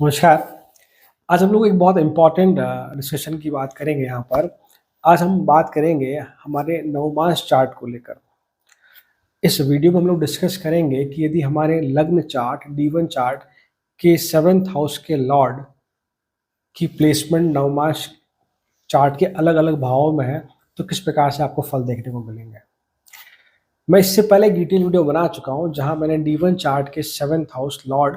नमस्कार। आज हम लोग एक बहुत इम्पोर्टेंट डिस्कशन की बात करेंगे यहाँ पर। आज हम बात करेंगे हमारे नवमास चार्ट को लेकर। इस वीडियो में हम लोग डिस्कस करेंगे कि यदि हमारे लग्न चार्ट, D1 चार्ट के 7th हाउस के लॉर्ड की प्लेसमेंट नवमास चार्ट के अलग-अलग भावों में है, तो किस प्रकार से आपको फल देखने को मिलेंगे। मैं इससे पहले एक डिटेल वीडियो बना चुका हूँ, जहाँ मैंने D1 चार्ट के 7th हाउस लॉर्ड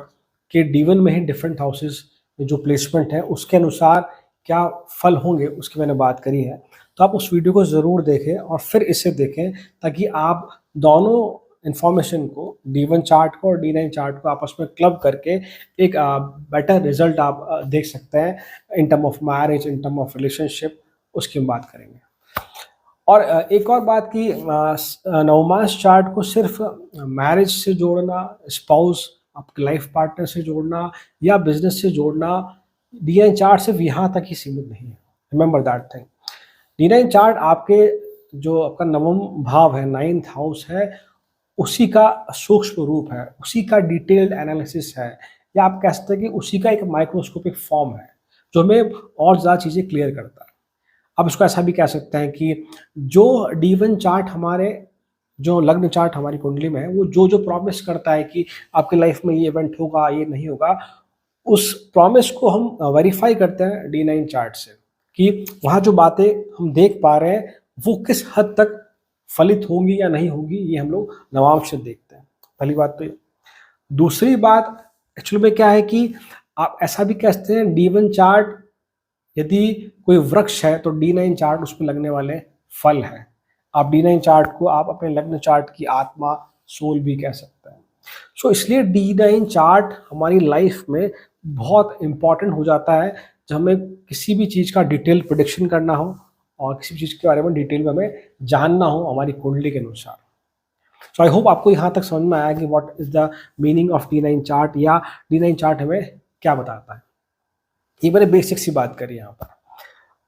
के D1 में ही डिफरेंट हाउसेस में जो प्लेसमेंट है, उसके अनुसार क्या फल होंगे, उसकी मैंने बात करी है। तो आप उस वीडियो को ज़रूर देखें और फिर इसे देखें, ताकि आप दोनों इन्फॉर्मेशन को, D1 चार्ट को और D9 चार्ट को आपस में क्लब करके एक बेटर रिजल्ट आप देख सकते हैं in term of marriage, in term of relationship. उसकी हम बात करेंगे। और एक और बात कि नवमास चार्ट को सिर्फ मैरिज से जोड़ना, स्पाउस, आपके लाइफ पार्टनर से जोड़ना या बिजनेस से जोड़ना, D9 चार्ट सिर्फ यहाँ तक ही सीमित नहीं है। Remember that thing. D9 chart आपके जो आपका नवम भाव है, 9th हाउस है, उसी का सूक्ष्म रूप है, उसी का डिटेल्ड एनालिसिस है, या आप कह सकते हैं कि उसी का एक माइक्रोस्कोपिक फॉर्म है, जो हमें और ज़्यादा चीज़ें क्लियर करता है। आप इसको ऐसा भी कह सकते हैं कि जो D1 चार्ट हमारे, जो लग्न चार्ट हमारी कुंडली में है, वो जो प्रॉमिस करता है कि आपकी लाइफ में ये इवेंट होगा, ये नहीं होगा, उस प्रॉमिस को हम वेरीफाई करते हैं D9 चार्ट से, कि वहाँ जो बातें हम देख पा रहे हैं वो किस हद तक फलित होंगी या नहीं होंगी, ये हम लोग नवांश से देखते हैं। पहली बात तो ये। दूसरी बात एक्चुअली में क्या है कि आप ऐसा भी कह सकते हैं, D1 चार्ट यदि कोई वृक्ष है तो D9 चार्ट उस पर लगने वाले फल हैं। आप D9 चार्ट को आप अपने लग्न चार्ट की आत्मा, सोल भी कह सकते हैं। सो इसलिए D9 चार्ट हमारी लाइफ में बहुत इम्पॉर्टेंट हो जाता है, जब हमें किसी भी चीज़ का डिटेल प्रेडिक्शन करना हो और किसी भी चीज़ के बारे में डिटेल में हमें जानना हो हमारी कुंडली के अनुसार। सो आई होप आपको यहाँ तक समझ में आया कि what is the meaning of D9 chart, या D9 चार्ट हमें क्या बताता है। ये मैंने बेसिक सी बात करी यहाँ पर।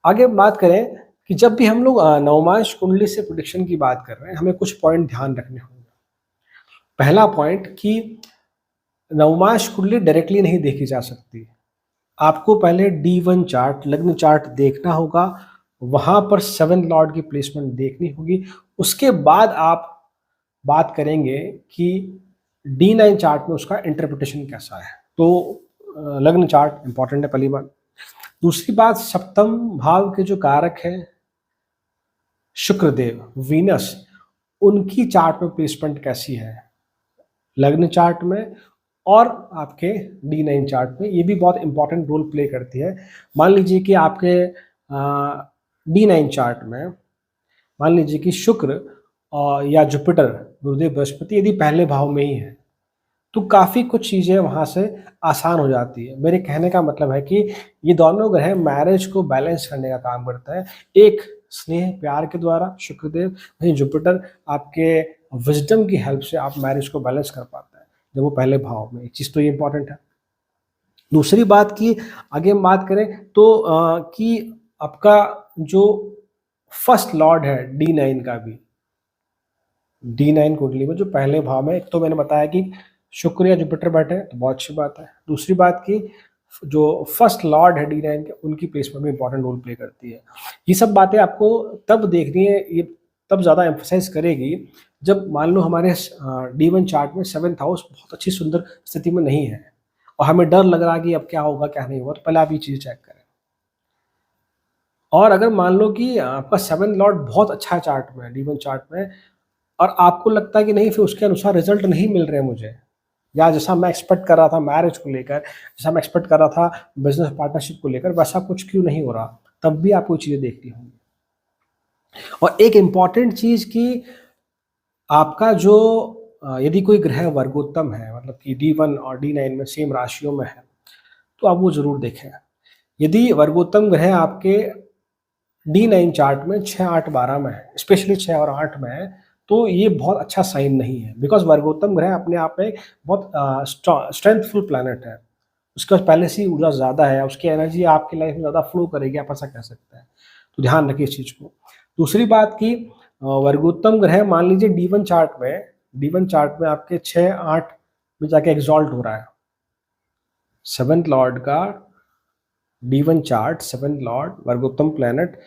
आगे बात करें कि जब भी हम लोग नवमांश कुंडली से प्रेडिक्शन की बात कर रहे हैं, हमें कुछ पॉइंट ध्यान रखने होंगे। पहला पॉइंट कि नवमांश कुंडली डायरेक्टली नहीं देखी जा सकती। आपको पहले D1 चार्ट, लग्न चार्ट देखना होगा, वहां पर 7 लॉर्ड की प्लेसमेंट देखनी होगी। उसके बाद आप बात करेंगे कि D9 चार्ट में उसका इंटरप्रिटेशन कैसा है। तो लग्न चार्ट इंपॉर्टेंट है, पहली बात। दूसरी बात, सप्तम भाव के जो कारक है शुक्रदेव, वीनस, उनकी चार्ट में प्लेसमेंट कैसी है लग्न चार्ट में और आपके D9 चार्ट में, ये भी बहुत इंपॉर्टेंट रोल प्ले करती है। मान लीजिए कि आपके D9 चार्ट में मान लीजिए कि शुक्र या जुपिटर, गुरुदेव बृहस्पति यदि पहले भाव में ही है, तो काफ़ी कुछ चीज़ें वहाँ से आसान हो जाती है। मेरे कहने का मतलब है कि ये दोनों ग्रह मैरिज को बैलेंस करने का काम करता है। एक स्नेह प्यार के द्वारा शुक्रदेव, वहीं जुपिटर आपके विजडम की हेल्प से आप मैरिज को बैलेंस कर पाते हैं जब वो पहले भाव में। एक चीज़ तो ये इंपॉर्टेंट है। दूसरी बात की आगे हम बात करें तो कि आपका जो फर्स्ट लॉर्ड है D9 का भी, D9 कुंडली में जो पहले भाव में, एक तो मैंने बताया कि शुक्र या जुपिटर बैठे हैं तो बहुत अच्छी बात है। दूसरी बात की जो फर्स्ट लॉर्ड है D9 के, उनकी प्लेसमेंट में इंपॉर्टेंट रोल प्ले करती है। ये सब बातें आपको तब देखनी है, ये तब ज़्यादा एम्फोसाइज करेगी जब मान लो हमारे D1 चार्ट में 7th हाउस बहुत अच्छी सुंदर स्थिति में नहीं है और हमें डर लग रहा है कि अब क्या होगा क्या नहीं होगा, तो पहले आप ये चीज़ चेक करें। और अगर मान लो कि आपका 7th लॉर्ड बहुत अच्छा चार्ट में है, D1 चार्ट में, और आपको लगता है कि नहीं, फिर उसके अनुसार रिजल्ट नहीं मिल रहे मुझे, या जैसा मैं एक्सपेक्ट कर रहा था मैरिज को लेकर, जैसा मैं एक्सपेक्ट कर रहा था बिजनेस पार्टनरशिप को लेकर, वैसा कुछ क्यों नहीं हो रहा, तब भी आपको चीज़ें देखनी होंगी। और एक इम्पॉर्टेंट चीज़ कि आपका जो यदि कोई ग्रह वर्गोत्तम है, मतलब कि D1 और D9 में सेम राशियों में है, तो आप वो ज़रूर देखें। यदि वर्गोत्तम ग्रह आपके D9 चार्ट में 6, 8, 12 में है, स्पेशली 6 और 8 में है, तो ये बहुत अच्छा साइन नहीं है। बिकॉज वर्गोत्तम ग्रह अपने आप में बहुत स्ट्रेंथफुल प्लैनेट है, उसके पास पहले से ही ऊर्जा ज़्यादा है, उसकी एनर्जी आपकी लाइफ में ज़्यादा फ्लो करेगी, आप ऐसा कह सकते हैं। तो ध्यान रखिए इस चीज़ को। दूसरी बात कि वर्गोत्तम ग्रह मान लीजिए D1 चार्ट में आपके 6, 8 में जाके एग्जॉल्ट हो रहा है, सेवंथ लॉर्ड का D1 चार्ट, सेवंथ लॉर्ड वर्गोत्तम प्लैनेट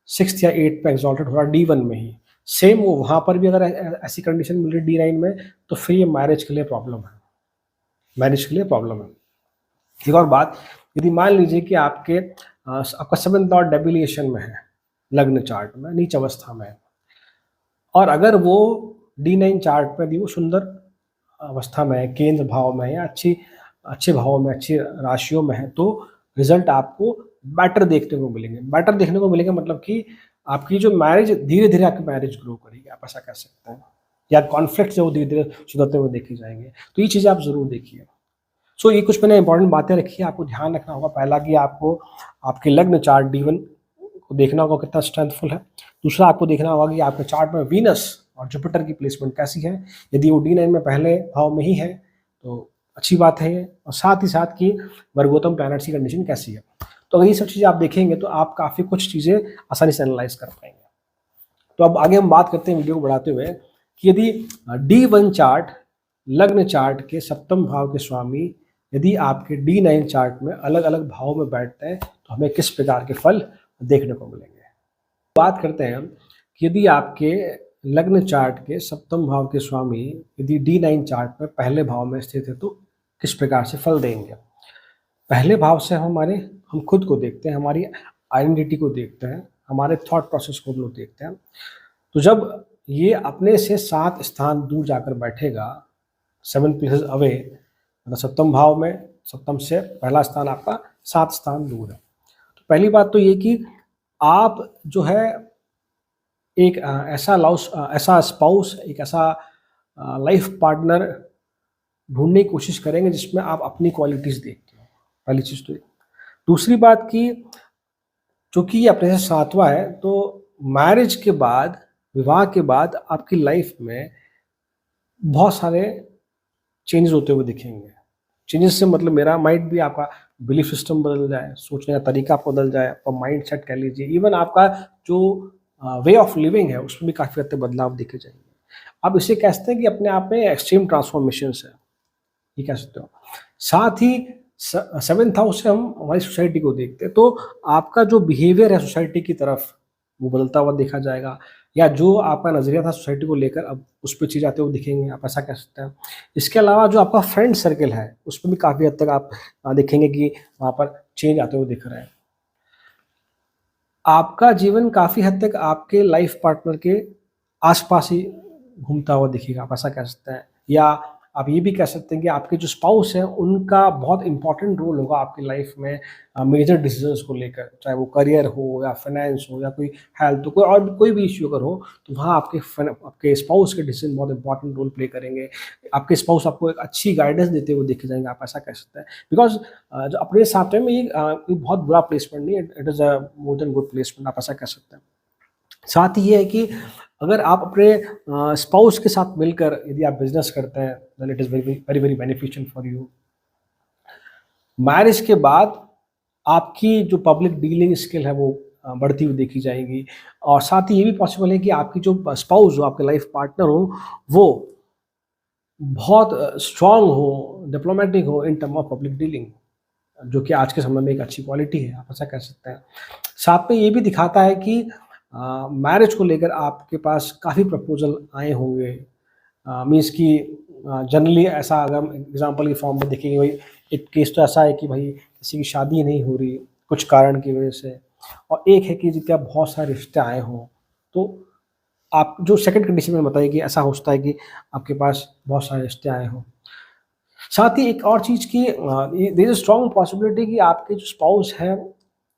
6th या 8th पे एग्जॉल्टेड हो रहा D1 में ही, सेम वो वहाँ पर भी अगर ऐसी कंडीशन मिल रही D9 में, तो फिर ये मैरिज के लिए प्रॉब्लम है, मैरिज के लिए प्रॉब्लम है। एक और बात, यदि मान लीजिए कि आपका सेवंथ लॉर्ड डेबिलिएशन में है, लग्न चार्ट में नीच अवस्था में है, और अगर वो D9 चार्ट में भी वो सुंदर अवस्था में है, केंद्र भाव में है या अच्छे भावों में, अच्छी राशियों में है, तो रिजल्ट आपको बेटर देखने को मिलेंगे। बेटर देखने को मिलेंगे मतलब कि आपकी जो मैरिज, धीरे धीरे आपकी मैरिज ग्रो करेगी, आप ऐसा कह सकते हैं, या कॉन्फ्लिक्ट जो धीरे धीरे सुधरते हुए देखे जाएंगे। तो ये चीज़ें आप ज़रूर देखिए। सो ये कुछ मैंने इंपॉर्टेंट बातें रखी है, आपको ध्यान रखना होगा। पहला कि आपको आपके लग्न चार्ट D1 को देखना होगा कितना स्ट्रेंथफुल है। दूसरा आपको देखना होगा कि आपके चार्ट में वीनस और जुपिटर की प्लेसमेंट कैसी है। यदि वो D9 में पहले भाव में ही है तो अच्छी बात है ये, और साथ ही साथ कि वर्गोत्तम प्लैनेट्स की कंडीशन कैसी है। तो अगर ये सब चीज़ें आप देखेंगे तो आप काफ़ी कुछ चीज़ें आसानी से एनालाइज कर पाएंगे। तो अब आगे हम बात करते हैं वीडियो को बढ़ाते हुए कि यदि D1 चार्ट लग्न चार्ट के सप्तम भाव के स्वामी यदि आपके D9 चार्ट में अलग अलग भाव में बैठते हैं तो हमें किस प्रकार के फल देखने को मिलेंगे। बात करते हैं कि यदि आपके लग्न चार्ट के सप्तम भाव के स्वामी यदि D9 चार्ट में पहले भाव में स्थित है तो किस प्रकार से फल देंगे। पहले भाव से हम खुद को देखते हैं, हमारी आइडेंटिटी को देखते हैं, हमारे थॉट प्रोसेस को हम लोग देखते हैं। तो जब ये अपने से 7 स्थान दूर जाकर बैठेगा, 7 प्लेसेस अवे, मतलब सप्तम भाव में, सप्तम से पहला स्थान आपका 7 स्थान दूर है। तो पहली बात तो ये कि आप जो है एक ऐसा स्पाउस, एक ऐसा लाइफ पार्टनर ढूंढने की कोशिश करेंगे जिसमें आप अपनी क्वालिटीज़ देखते हो, पहली चीज़ तो ये। दूसरी बात कि चूँकि ये अपने से 7वां है तो मैरिज के बाद, विवाह के बाद आपकी लाइफ में बहुत सारे चेंजेस होते हुए दिखेंगे। चेंजेस से मतलब मेरा माइंड भी, आपका बिलीफ सिस्टम बदल जाए, सोचने का तरीका आपका बदल जाए, आपका माइंड सेट कह लीजिए, इवन आपका जो वे ऑफ लिविंग है उसमें भी काफ़ी हद तक बदलाव दिखे जाएंगे। आप इसे कह सकते हैं कि अपने आप में एक्सट्रीम ट्रांसफॉर्मेशन है, ये कह सकते हो। साथ ही 7th हाउस से हम हमारी सोसाइटी को देखते हैं, तो आपका जो बिहेवियर है सोसाइटी की तरफ वो बदलता हुआ देखा जाएगा, या जो आपका नज़रिया था सोसाइटी को लेकर अब उस पर चीज़ आते हुए दिखेंगे, आप ऐसा कह सकते हैं। इसके अलावा जो आपका फ्रेंड सर्कल है उस पर भी काफ़ी हद तक आप देखेंगे कि वहाँ पर चेंज आते हुए दिख रहा है। आपका जीवन काफ़ी हद तक आपके लाइफ पार्टनर के आसपास ही घूमता हुआ दिखेगा, आप ऐसा कह सकते हैं। या आप ये भी कह सकते हैं कि आपके जो स्पाउस हैं उनका बहुत इंपॉर्टेंट रोल होगा आपकी लाइफ में मेजर डिसीजंस को लेकर, चाहे वो करियर हो या फाइनेंस हो या कोई हेल्थ हो, कोई और भी कोई भी इश्यू अगर हो तो वहाँ आपके स्पाउस के डिसीजन बहुत इंपॉर्टेंट रोल प्ले करेंगे। आपके स्पाउस आपको एक अच्छी गाइडेंस देते हुए देखे जाएंगे, आप ऐसा कह सकते हैं। बिकॉज जो अपने साथ में ये बहुत बुरा प्लेसमेंट नहीं है, it is a more than good placement, आप ऐसा कह सकते हैं। साथ ही ये है कि अगर आप अपने स्पाउस के साथ मिलकर यदि आप बिजनेस करते हैं then it is very very very beneficial for you. Marriage के बाद आपकी जो पब्लिक डीलिंग स्किल है वो बढ़ती हुई देखी जाएगी, और साथ ही ये भी पॉसिबल है कि आपकी जो स्पाउस हो, आपके लाइफ पार्टनर हो, वो बहुत स्ट्रांग हो, डिप्लोमेटिक हो in term of public dealing, जो कि आज के समय में एक अच्छी क्वालिटी है, आप ऐसा कह सकते हैं। साथ में ये भी दिखाता है कि मैरिज को लेकर आपके पास काफ़ी प्रपोजल आए होंगे। मीन्स कि जनरली ऐसा अगर एग्जांपल के फॉर्म में देखेंगे, भाई एक केस तो ऐसा है कि भाई किसी की शादी नहीं हो रही कुछ कारण की वजह से, और एक है कि जिनके बहुत सारे रिश्ते आए हों। तो आप जो सेकंड कंडीशन में बताइए कि ऐसा होता है कि आपके पास बहुत सारे रिश्ते आए हों। साथ ही एक और चीज़ की देयर इज स्ट्रॉन्ग पॉसिबिलिटी कि आपके जो स्पाउस है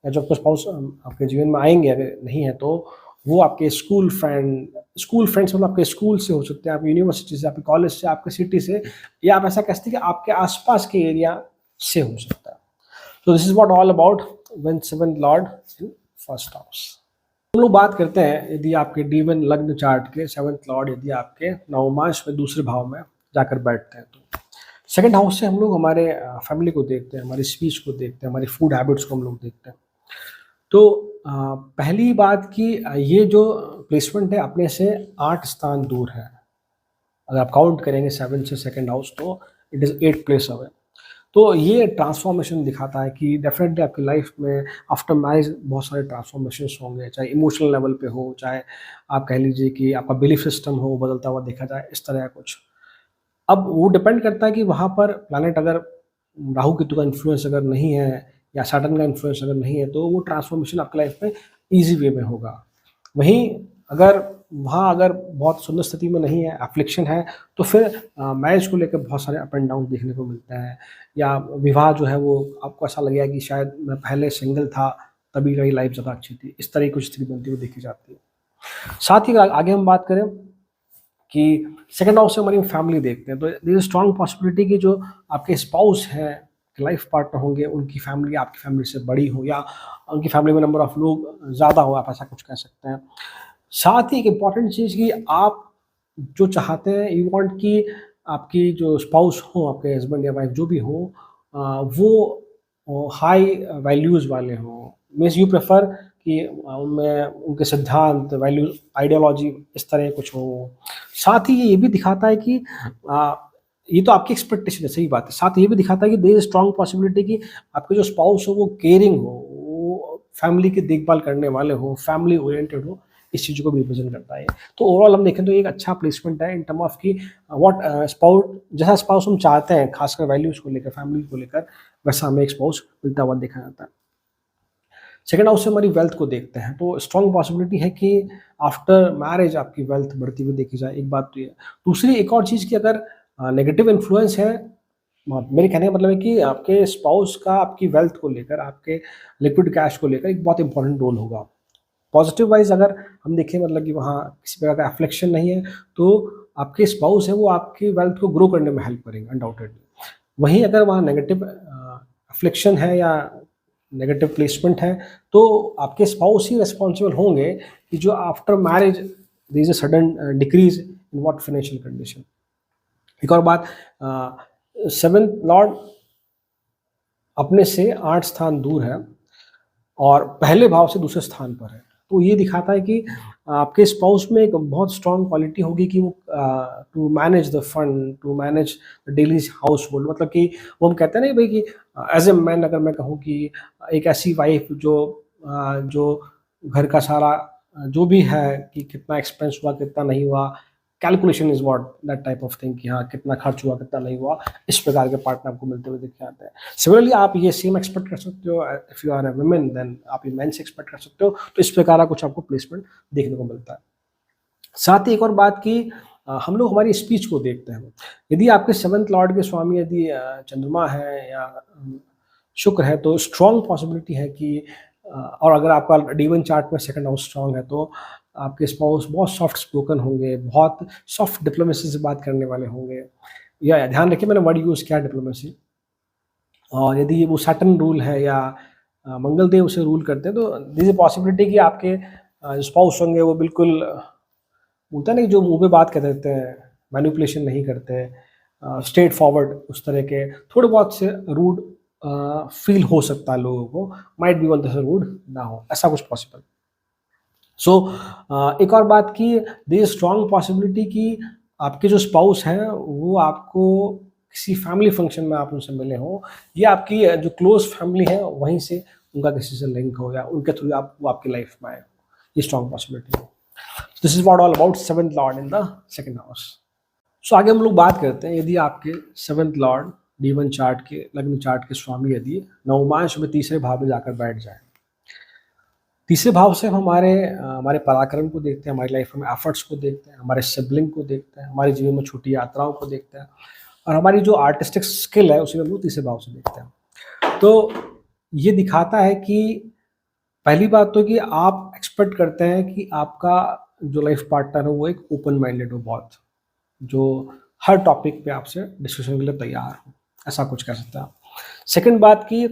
या जो आपके स्पाउस आपके जीवन में आएंगे, अगर नहीं है तो वो आपके स्कूल फ्रेंड्स मतलब आपके स्कूल से हो सकते हैं, आपकी यूनिवर्सिटी से, आपके कॉलेज से, आपके सिटी से, या आप ऐसा कह सकते हैं कि आपके आसपास के एरिया से हो सकता है। तो this is what all about when 7th lord in first house. हम लोग बात करते हैं यदि आपके D1 लग्न चार्ट के 7th लॉर्ड यदि आपके नवमांश में दूसरे भाव में जाकर बैठते हैं, तो सेकंड हाउस से हम लोग हमारे फैमिली को देखते हैं, हमारी स्पीच को देखते हैं, हमारी फूड हैबिट्स को हम लोग देखते हैं। तो पहली बात कि ये जो प्लेसमेंट है अपने से 8 स्थान दूर है। अगर आप काउंट करेंगे 7 से सेकंड हाउस तो इट इज़ 8 प्लेस अवे। तो ये ट्रांसफॉर्मेशन दिखाता है कि डेफ़िनेटली आपकी लाइफ़ में आफ्टर मैरिज बहुत सारे ट्रांसफॉर्मेशंस होंगे, चाहे इमोशनल लेवल पे हो, चाहे आप कह लीजिए कि आपका बिलीफ सिस्टम हो बदलता हुआ देखा जाए, इस तरह का कुछ। अब वो डिपेंड करता है कि वहाँ पर प्लैनेट अगर राहु केतु का इन्फ्लुएंस अगर नहीं है या सैटर्न का इन्फ्लुएंस अगर नहीं है, तो वो ट्रांसफॉर्मेशन आपकी लाइफ में ईज़ी वे में होगा। वहीं अगर वहाँ अगर बहुत सुंदर स्थिति में नहीं है, एफ्लिक्शन है, तो फिर मैरिज को लेकर बहुत सारे अप एंड डाउन देखने को मिलते हैं, या विवाह जो है वो आपको ऐसा लगेगा कि शायद मैं पहले सिंगल था, तभी मेरी लाइफ ज़्यादा अच्छी थी। इस तरह की कुछ स्थिति बनती हुई देखी जाती है। साथ ही आगे हम बात करें कि सेकंड हाउस से हमारी फैमिली देखते हैं, तो देयर इज स्ट्रांग पॉसिबिलिटी कि जो आपके स्पाउस हैं, लाइफ पार्टनर होंगे, उनकी फैमिली आपकी फैमिली से बड़ी हो, या उनकी फैमिली में नंबर ऑफ लोग ज़्यादा हो, आप ऐसा कुछ कह सकते हैं। साथ ही एक इम्पॉर्टेंट चीज़ कि आप जो चाहते हैं, यू वांट कि आपकी जो स्पाउस हो, आपके हस्बैंड या वाइफ जो भी हो, वो हाई वैल्यूज़ वाले हों। मीन्स यू प्रेफर कि उनमें उनके सिद्धांत, वैल्यू, आइडियोलॉजी इस तरह कुछ हो। साथ ही ये भी दिखाता है कि अ, ये तो आपकी एक्सपेक्टेशन है, सही बात है। साथ ही ये भी दिखाता है कि देयर इज़ स्ट्रांग पॉसिबिलिटी कि आपके जो स्पाउस हो वो केयरिंग हो, वो फैमिली की देखभाल करने वाले हो, फैमिली ओरिएंटेड हो, इस चीज़ को भी रिप्रेजेंट करता है। तो ओवरऑल हम देखें तो ये एक अच्छा प्लेसमेंट है इन टर्म ऑफ कि व्हाट स्पाउस, जैसा स्पाउस हम चाहते हैं, खासकर वैल्यूज़ को लेकर, फैमिली को लेकर, वैसा हमें एक स्पाउस मिलता हुआ देखा जाता है। सेकंड हाउस से हमारी वेल्थ को देखते हैं, तो स्ट्रॉन्ग पॉसिबिलिटी है कि आफ्टर मैरिज आपकी वेल्थ बढ़ती हुई देखी जाए, एक बात तो ये है। दूसरी एक और चीज़ कि अगर नेगेटिव इन्फ्लुएंस है, मेरे कहने का मतलब है कि आपके स्पाउस का आपकी वेल्थ को लेकर, आपके लिक्विड कैश को लेकर एक बहुत इंपॉर्टेंट रोल होगा। पॉजिटिव वाइज अगर हम देखें, मतलब कि वहाँ किसी प्रकार का एफ्लेक्शन नहीं है, तो आपके स्पाउस है वो आपकी वेल्थ को ग्रो करने में हेल्प करेंगे अनडाउटेडली। वहीं अगर वहाँ नेगेटिव एफ्लेक्शन है या नेगेटिव प्लेसमेंट है, तो आपके स्पाउस ही रिस्पॉन्सिबल होंगे कि जो after marriage there is a sudden decrease in what financial condition. एक और बात, सेवेंथ लॉर्ड अपने से 8 स्थान दूर है और पहले भाव से दूसरे स्थान पर है। तो ये दिखाता है कि आपके स्पाउस में एक बहुत स्ट्रॉन्ग क्वालिटी होगी कि वो to manage the fund, to manage the daily household, मतलब कि वो हम कहते हैं ना भाई कि एज ए मैन अगर मैं कहूँ कि एक ऐसी वाइफ जो घर का सारा जो भी है कि कितना एक्सपेंस हुआ, कितना नहीं हुआ, calculation is what that type of thing कि हाँ कितना खर्च हुआ, कितना नहीं हुआ, इस प्रकार के पार्टनर आपको मिलते हुए दिखे आते हैं। सिमिलरली आप ये सेम एक्सपेक्ट कर सकते हो, if you are a women then आप ये मेन से एक्सपेक्ट कर सकते हो, तो इस प्रकार का कुछ आपको प्लेसमेंट देखने को मिलता है। साथ ही एक और बात कि हम लोग हमारी स्पीच को देखते हैं। यदि आपके सेवंथ लॉर्ड के स्वामी यदि चंद्रमा है या शुक्र है, तो स्ट्रॉन्ग पॉसिबिलिटी है कि और अगर आपका D1 चार्ट में सेकंड हाउस स्ट्रॉन्ग है, तो आपके स्पाउस बहुत सॉफ्ट स्पोकन होंगे, बहुत सॉफ्ट डिप्लोमेसी से बात करने वाले होंगे। या ध्यान रखिए मैंने वर्ड यूज़ किया डिप्लोमेसी। और यदि वो सैटर्न रूल है या मंगल देव उसे रूल करते हैं, तो दिस इज पॉसिबिलिटी कि आपके स्पाउस होंगे वो बिल्कुल बोलता है ना कि जो मुंह पे बात कर देते हैं, मैनिपुलेशन नहीं करते, स्ट्रेट फॉरवर्ड, उस तरह के थोड़े बहुत से रूड फील हो सकता है लोगों को, माइट बी वन से रूड ना हो, ऐसा कुछ पॉसिबल। सो एक और बात कि देयर इज स्ट्रॉन्ग पॉसिबिलिटी कि आपके जो स्पाउस हैं वो आपको किसी फैमिली फंक्शन में आप उनसे मिले हों, या आपकी जो क्लोज फैमिली है वहीं से उनका किसी से लिंक हो, या उनके थ्रू आप वो आपकी लाइफ में आए, ये स्ट्रॉन्ग पॉसिबिलिटी है। This is what all about seventh lord in the second house. So आगे हम लोग बात करते हैं, यदि आपके सेवंथ लॉर्ड D1 चार्ट के, लग्न चार्ट के स्वामी यदि नवमांश में तीसरे भाव में जाकर बैठ जाए। तीसरे भाव से हम हमारे पराक्रम को देखते हैं, हमारी लाइफ में एफर्ट्स को देखते हैं, हमारे सिबलिंग को देखते हैं, हमारे जीवन में छोटी यात्राओं को देखते हैं, और हमारी जो आर्टिस्टिक स्किल है उसे हम लोग तीसरे भाव से देखते हैं। तो ये दिखाता है कि पहली बात तो कि आप एक्सपेक्ट करते हैं कि आपका जो लाइफ पार्टनर है वो एक ओपन माइंडेड हो, बहुत, जो हर टॉपिक पे आपसे डिस्कशन के लिए तैयार हो, ऐसा कुछ कह सकते हैं आप। सेकंड बात कि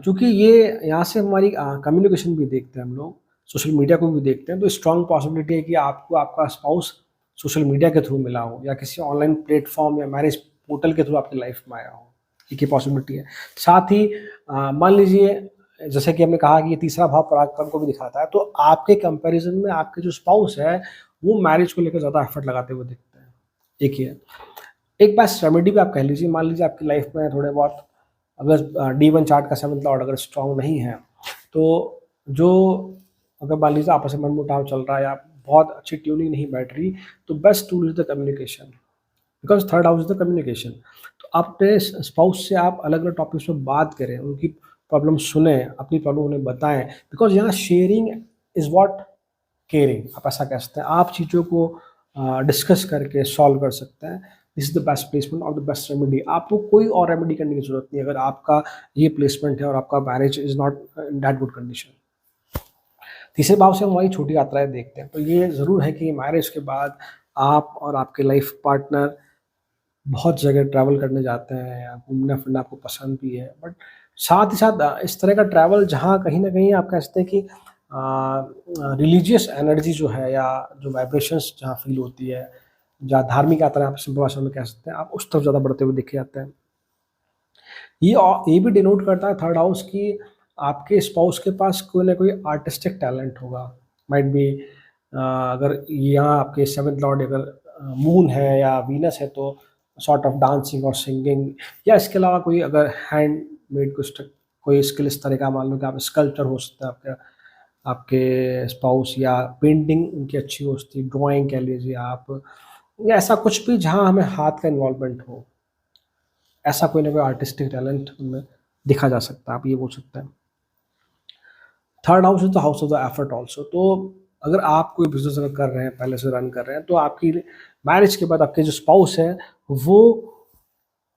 चूँकि ये यहाँ से हमारी कम्युनिकेशन भी देखते हैं हम लोग, सोशल मीडिया को भी देखते हैं, तो स्ट्रॉन्ग पॉसिबिलिटी है कि आपको आपका स्पाउस सोशल मीडिया के थ्रू मिला हो, या किसी ऑनलाइन प्लेटफॉर्म या मैरिज पोर्टल के थ्रू आपकी लाइफ में आया हो, एक ये पॉसिबिलिटी है। साथ ही मान लीजिए जैसे कि हमने कहा कि ये तीसरा भाव पराक्रम को भी दिखाता है, तो आपके कंपैरिजन में आपके जो स्पाउस है वो मैरिज को लेकर ज़्यादा एफर्ट लगाते हुए दिखते हैं, एक ही है। एक बात रेमेडी भी आप कह लीजिए, मान लीजिए आपकी लाइफ में थोड़े बहुत अगर D1 चार्ट का 7th लॉर्ड अगर स्ट्रॉन्ग नहीं है, तो जो अगर मान लीजिए आपस में मनमुटाव चल रहा है या बहुत अच्छी ट्यूनिंग नहीं बैठ रही, तो best tool is the communication, because third house is the communication. तो अपने स्पाउस से आप अलग-अलग टॉपिक्स पे बात करें, उनकी प्रॉब्लम सुनें, अपनी प्रॉब्लम उन्हें बताएँ, बिकॉज़ यहाँ शेयरिंग इज़ व्हाट केयरिंग, आप ऐसा कह सकते हैं। आप चीज़ों को डिस्कस करके सॉल्व कर सकते हैं। This is the best placement और द बेस्ट रेमेडी। आपको कोई और रेमेडी करने की ज़रूरत नहीं है, अगर आपका ये प्लेसमेंट है और आपका marriage is not in that good condition. तीसरे भाव से हम वही छोटी यात्राएँ देखते हैं, तो ये ज़रूर है कि मैरिज के बाद आप और आपके लाइफ पार्टनर बहुत जगह ट्रैवल करने जाते हैं या घूमना-फिरना आपको पसंद भी है, बट साथ ही साथ इस तरह का ट्रैवल जहाँ कहीं न कहीं आप कह सकते हैं कि रिलीजियस एनर्जी जो है या जो वाइब्रेशंस जहाँ फ़ील होती है, जहाँ धार्मिक यात्रा आप सिंपल भाषा में कह सकते हैं, आप उस तरफ ज़्यादा बढ़ते हुए देखे जाते हैं। ये भी डिनोट करता है थर्ड हाउस कि आपके स्पाउस के पास कोई ना कोई आर्टिस्टिक टैलेंट होगा। माइट बी अगर यहाँ आपके 7th लॉर्ड अगर मून है या वीनस है, तो सॉर्ट ऑफ डांसिंग और सिंगिंग, या इसके अलावा कोई अगर हैंडमेड कोई स्किल इस तरह का, मान लो कि आप स्कल्पचर हो सकता है आपका, आपके स्पाउस, या पेंटिंग उनकी अच्छी हो सकती है, ड्राइंग कह लीजिए आप, या ऐसा कुछ भी जहाँ हमें हाथ का इन्वॉल्वमेंट हो, ऐसा कोई ना कोई आर्टिस्टिक टैलेंट उनमें दिखा जा सकता है, आप ये बोल सकते हैं। Third house is the house of the effort also. तो अगर आप कोई बिज़नेस अगर कर रहे हैं, पहले से रन कर रहे हैं, तो आपकी मैरिज के बाद आपके जो स्पाउस है, वो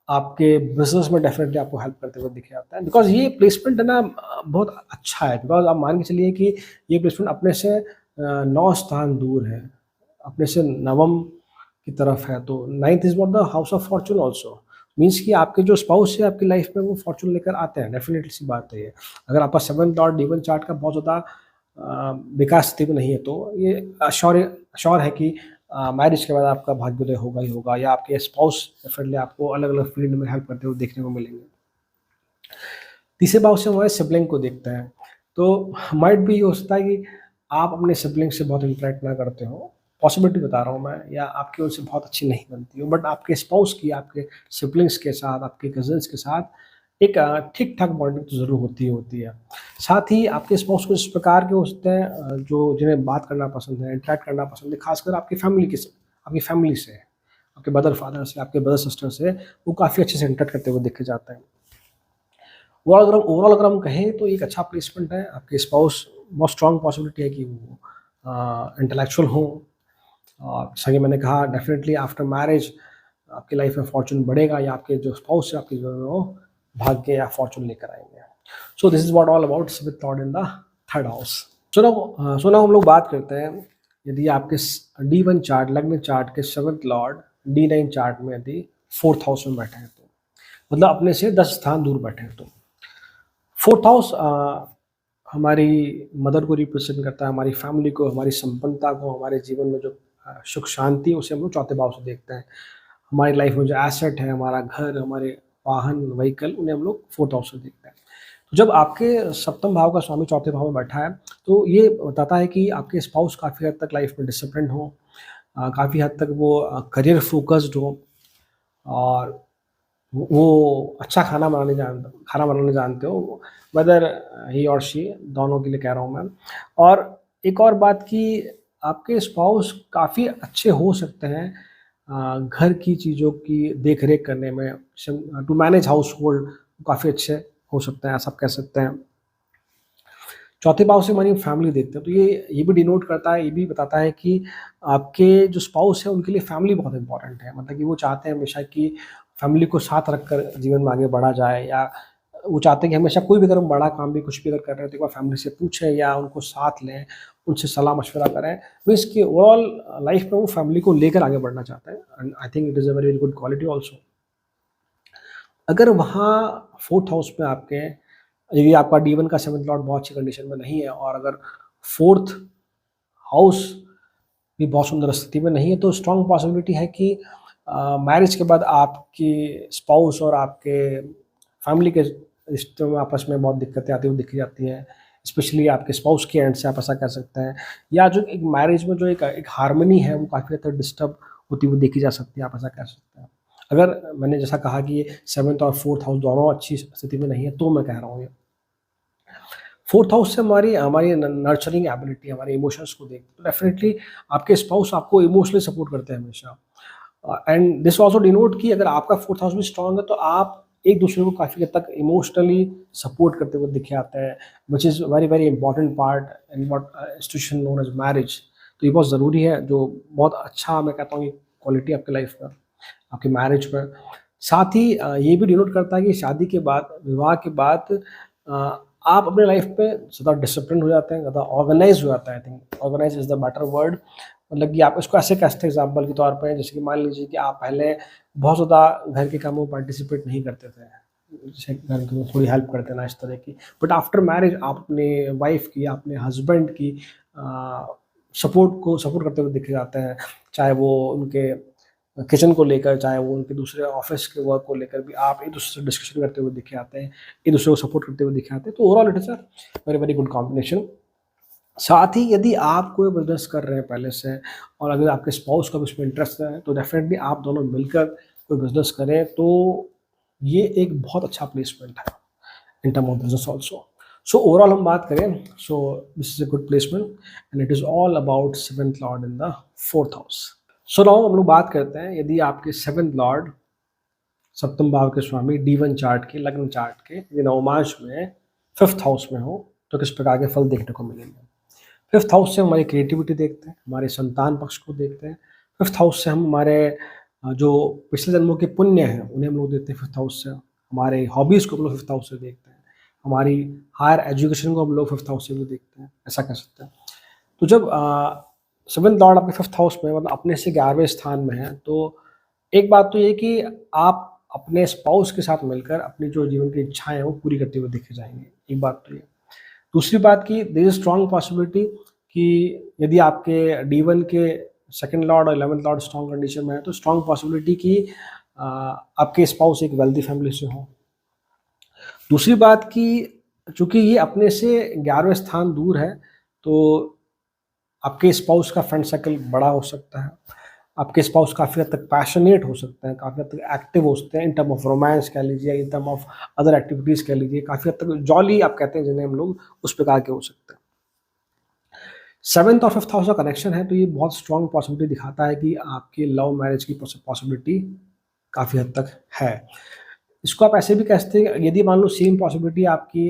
आपके बिज़नेस में डेफ़िनेटली आपको हेल्प करते हुए दिखे जाता है। बिकॉज़ ये प्लेसमेंट है ना, बहुत अच्छा है, बिकॉज़ आप मान के चलिए कि ये प्लेसमेंट अपने से 9 स्थान दूर है, अपने से नवम की तरफ है, तो 9th is what the house of Fortune also. Means कि आपके जो स्पाउस है आपकी लाइफ़ में वो फॉर्च्यून लेकर आते हैं, डेफ़िनेटली सी बात है ये। अगर आपका 7th लॉर्ड D1 चार्ट का बहुत ज़्यादा विकास स्थिति में नहीं है, तो ये श्योर है कि मैरिज के बाद आपका भाग्योदय होगा ही होगा, या आपके स्पाउस डेफिनेटली आपको अलग-अलग फील्ड में हेल्प करते हुए देखने को मिलेंगे। तीसरे भाव से हमारे सिबलिंग को देखते हैं, तो माइट भी ये हो सकता है कि आप अपने सिबलिंग से बहुत इंटरैक्ट ना करते हो, पॉसिबिलिटी बता रहा हूँ मैं, या आपकी उनसे बहुत अच्छी नहीं बनती हो, बट आपके स्पाउस की, आपके सिबलिंग्स के साथ, आपके कज़िन्स के साथ एक ठीक-ठाक बॉन्डिंग तो ज़रूर होती ही होती है। साथ ही आपके स्पाउस कुछ इस प्रकार के हो सकते हैं जो जिन्हें बात करना पसंद है, इंटरैक्ट करना पसंद है, खासकर आपकी फैमिली से, आपके मदर-फादर से, आपके ब्रदर-सिस्टर से, वो काफ़ी अच्छे से इंटरैक्ट करते हुए देखे जाते हैं। ओवरऑल अगर हम कहें तो एक अच्छा प्लेसमेंट है, आपके स्पाउस बहुत स्ट्रॉन्ग पॉसिबिलिटी है कि वो इंटेलेक्चुअल हों, और जैसा कि मैंने कहा डेफ़िनेटली आफ्टर मैरिज आपकी लाइफ में फॉर्च्यून बढ़ेगा, या आपके जो स्पाउस है आपके जीवन में वो भाग्य या फॉर्च्यून लेकर आएँगे। सो this is what all about with Lord in the third house. So now हम लोग बात करते हैं, यदि आपके D1 चार्ट, लग्न चार्ट के 7th लॉर्ड D9 चार्ट में यदि 4th हाउस में बैठे हैं, तो मतलब अपने से 10 स्थान दूर बैठे हैं, तो 4th हाउस हमारी मदर को रिप्रेजेंट करता है, हमारी फैमिली को, हमारी संपन्नता को, हमारे जीवन में जो सुख शांति है उसे हम लोग चौथे भाव से देखते हैं। हमारी लाइफ में जो एसेट है, हमारा घर, हमारे वाहन, व्हीकल, उन्हें हम लोग 4th हाउस से देखते हैं। तो जब आपके सप्तम भाव का स्वामी चौथे भाव में बैठा है, तो ये बताता है कि आपके स्पाउस काफ़ी हद तक लाइफ में डिसिप्लिन्ड हो, काफ़ी हद तक वो करियर फोकस्ड हो, और वो अच्छा खाना बनाने जानते हो, वेदर ही और शी, दोनों के लिए कह रहा हूँ मैं। और एक और बात कि आपके स्पाउस काफ़ी अच्छे हो सकते हैं घर की चीज़ों की देख-रेख करने में, टू मैनेज हाउसहोल्ड काफ़ी अच्छे हो सकते हैं, ऐसा आप कह सकते हैं। चौथे भाव से हमारी फैमिली देखते हैं, तो ये भी डिनोट करता है, ये भी बताता है कि आपके जो स्पाउस है उनके लिए फैमिली बहुत इम्पोर्टेंट है। मतलब कि वो चाहते हैं हमेशा कि फैमिली को साथ रखकर जीवन में आगे बढ़ा जाए, या वो चाहते हैं कि हमेशा कोई भी अगर हम बड़ा काम भी कुछ भी अगर कर रहे हैं, तो एक बार फैमिली से पूछें या उनको साथ लें, उनसे सलाह-मशवरा करें। मीन्स कि ओवरऑल लाइफ में वो फैमिली को लेकर आगे बढ़ना चाहते हैं, and I think it is a very good quality also. अगर वहाँ 4th हाउस में आपके, यदि आपका D1 का 7th लॉर्ड बहुत अच्छी कंडीशन में नहीं है, और अगर 4th हाउस भी बहुत सुंदर स्थिति में नहीं है, तो स्ट्रॉन्ग पॉसिबिलिटी है कि मैरिज के बाद आपकी स्पाउस और आपके फैमिली के रिश्तों में आपस में बहुत दिक्कतें आती हुई दिखी जाती हैं। स्पेशली आपके स्पाउस के एंड से, आप ऐसा कह सकते हैं, या जो एक मैरिज में जो एक हार्मनी है वो काफ़ी हद तक डिस्टर्ब होती हुई देखी जा सकती है, आप ऐसा कह सकते हैं। अगर मैंने जैसा कहा कि ये 7th और 4th हाउस दोनों अच्छी स्थिति में नहीं है, तो मैं कह रहा हूँ ये। 4th हाउस से हमारी हमारी न नर्चरिंग एबिलिटी, हमारे इमोशंस को देखते हैं, तो डेफ़िनिटली आपके स्पाउस आपको इमोशनली सपोर्ट करते हैं हमेशा। एंड दिस ऑल्सो डिनोट कि अगर आपका 4th हाउस भी स्ट्रॉन्ग है, तो आप एक-दूसरे को काफ़ी हद तक इमोशनली सपोर्ट करते हुए दिखे आते हैं, which is very, very important part in what institution known as marriage. तो ये बहुत ज़रूरी है, जो बहुत अच्छा मैं कहता हूँ ये क्वालिटी आपकी लाइफ़ में, आपकी मैरिज में। साथ ही ये भी डिनोट करता है कि शादी के बाद, विवाह के बाद आप अपने लाइफ़ पे ज़्यादा डिसिप्लिन्ड हो जाते हैं, ज़्यादा ऑर्गनाइज़्ड हो जाता है। I think organise is the better word. मतलब कि आप इसको ऐसे कह सकते हैं एग्ज़ाम्पल के तौर पे, जैसे कि मान लीजिए कि आप पहले बहुत ज़्यादा घर के कामों में पार्टिसिपेट नहीं करते थे। जैसे घर की थोड़ी हेल्प कर देना इस तरह की। बट आफ्टर मैरिज आप अपने वाइफ़ की, अपने हस्बैंड की सपोर्ट करते हुए दिखे जाते हैं। चाहे वो उनके किचन को लेकर, चाहे वो उनके दूसरे ऑफ़िस के वर्क को लेकर भी आप एक-दूसरे से डिस्कशन करते हुए दिखे आते हैं, एक-दूसरे को सपोर्ट करते हुए दिखे आते हैं। तो overall it is a very, very good combination. साथ ही यदि आप कोई बिज़नेस कर रहे हैं पहले से और अगर आपके स्पाउस का भी उसमें इंटरेस्ट है, तो डेफ़िनेटली आप दोनों मिलकर कोई बिज़नेस करें, तो ये एक बहुत अच्छा प्लेसमेंट है in term of business also. So overall हम बात करें, सो this is a good placement and it is all about 7th lord in the 4th house. So now हम लोग बात करते हैं, यदि आपके 7th लॉर्ड सप्तम भाव के स्वामी D1 चार्ट के, लग्न चार्ट के यदि नवमांश में 5th हाउस में हो, तो किस प्रकार के फल देखने को मिलेंगे। 5th हाउस से हम हमारी क्रिएटिविटी देखते हैं, हमारे संतान पक्ष को देखते हैं। 5th हाउस से हम हमारे जो पिछले जन्मों के पुण्य हैं, उन्हें हम लोग देखते हैं 5th हाउस से। हमारे हॉबीज़ को हम लोग 5th हाउस से देखते हैं। हमारी हायर एजुकेशन को हम लोग 5th हाउस से भी देखते हैं, ऐसा कह सकते हैं। तो जब 7th लॉर्ड आपके 5th हाउस में, मतलब अपने से 11वें स्थान में है, तो एक बात तो ये है कि आप अपने स्पाउस के साथ मिलकर अपनी जो जीवन की इच्छाएँ हैं, वो पूरी करते हुए देखे जाएँगे। एक बात तो ये। दूसरी बात कि देयर इज़ स्ट्रॉन्ग पॉसिबिलिटी कि यदि आपके D1 के 2nd लॉर्ड और 11th लॉर्ड स्ट्रॉन्ग कंडीशन में है, तो स्ट्रॉन्ग पॉसिबिलिटी कि आपके स्पाउस एक वेल्दी फैमिली से हों। दूसरी बात कि चूँकि ये अपने से 11वें स्थान दूर है, तो आपके स्पाउस का फ्रेंड सर्कल बड़ा हो सकता है। आपके स्पाउस काफ़ी हद तक पैशनेट हो सकते हैं, काफ़ी हद तक एक्टिव हो सकते हैं इन टर्म ऑफ रोमांस कह लीजिए, in term of other activities कह लीजिए, काफ़ी हद तक जॉली आप कहते हैं जिन्हें हम लोग, उस प्रकार के हो सकते हैं। 7th और 5th हाउस का कनेक्शन है, तो ये बहुत स्ट्रॉन्ग पॉसिबिलिटी दिखाता है कि आपकी लव मैरिज की पॉसिबिलिटी काफ़ी हद तक है। इसको आप ऐसे भी कह सकते हैं, यदि मान लो सेम पॉसिबिलिटी आपकी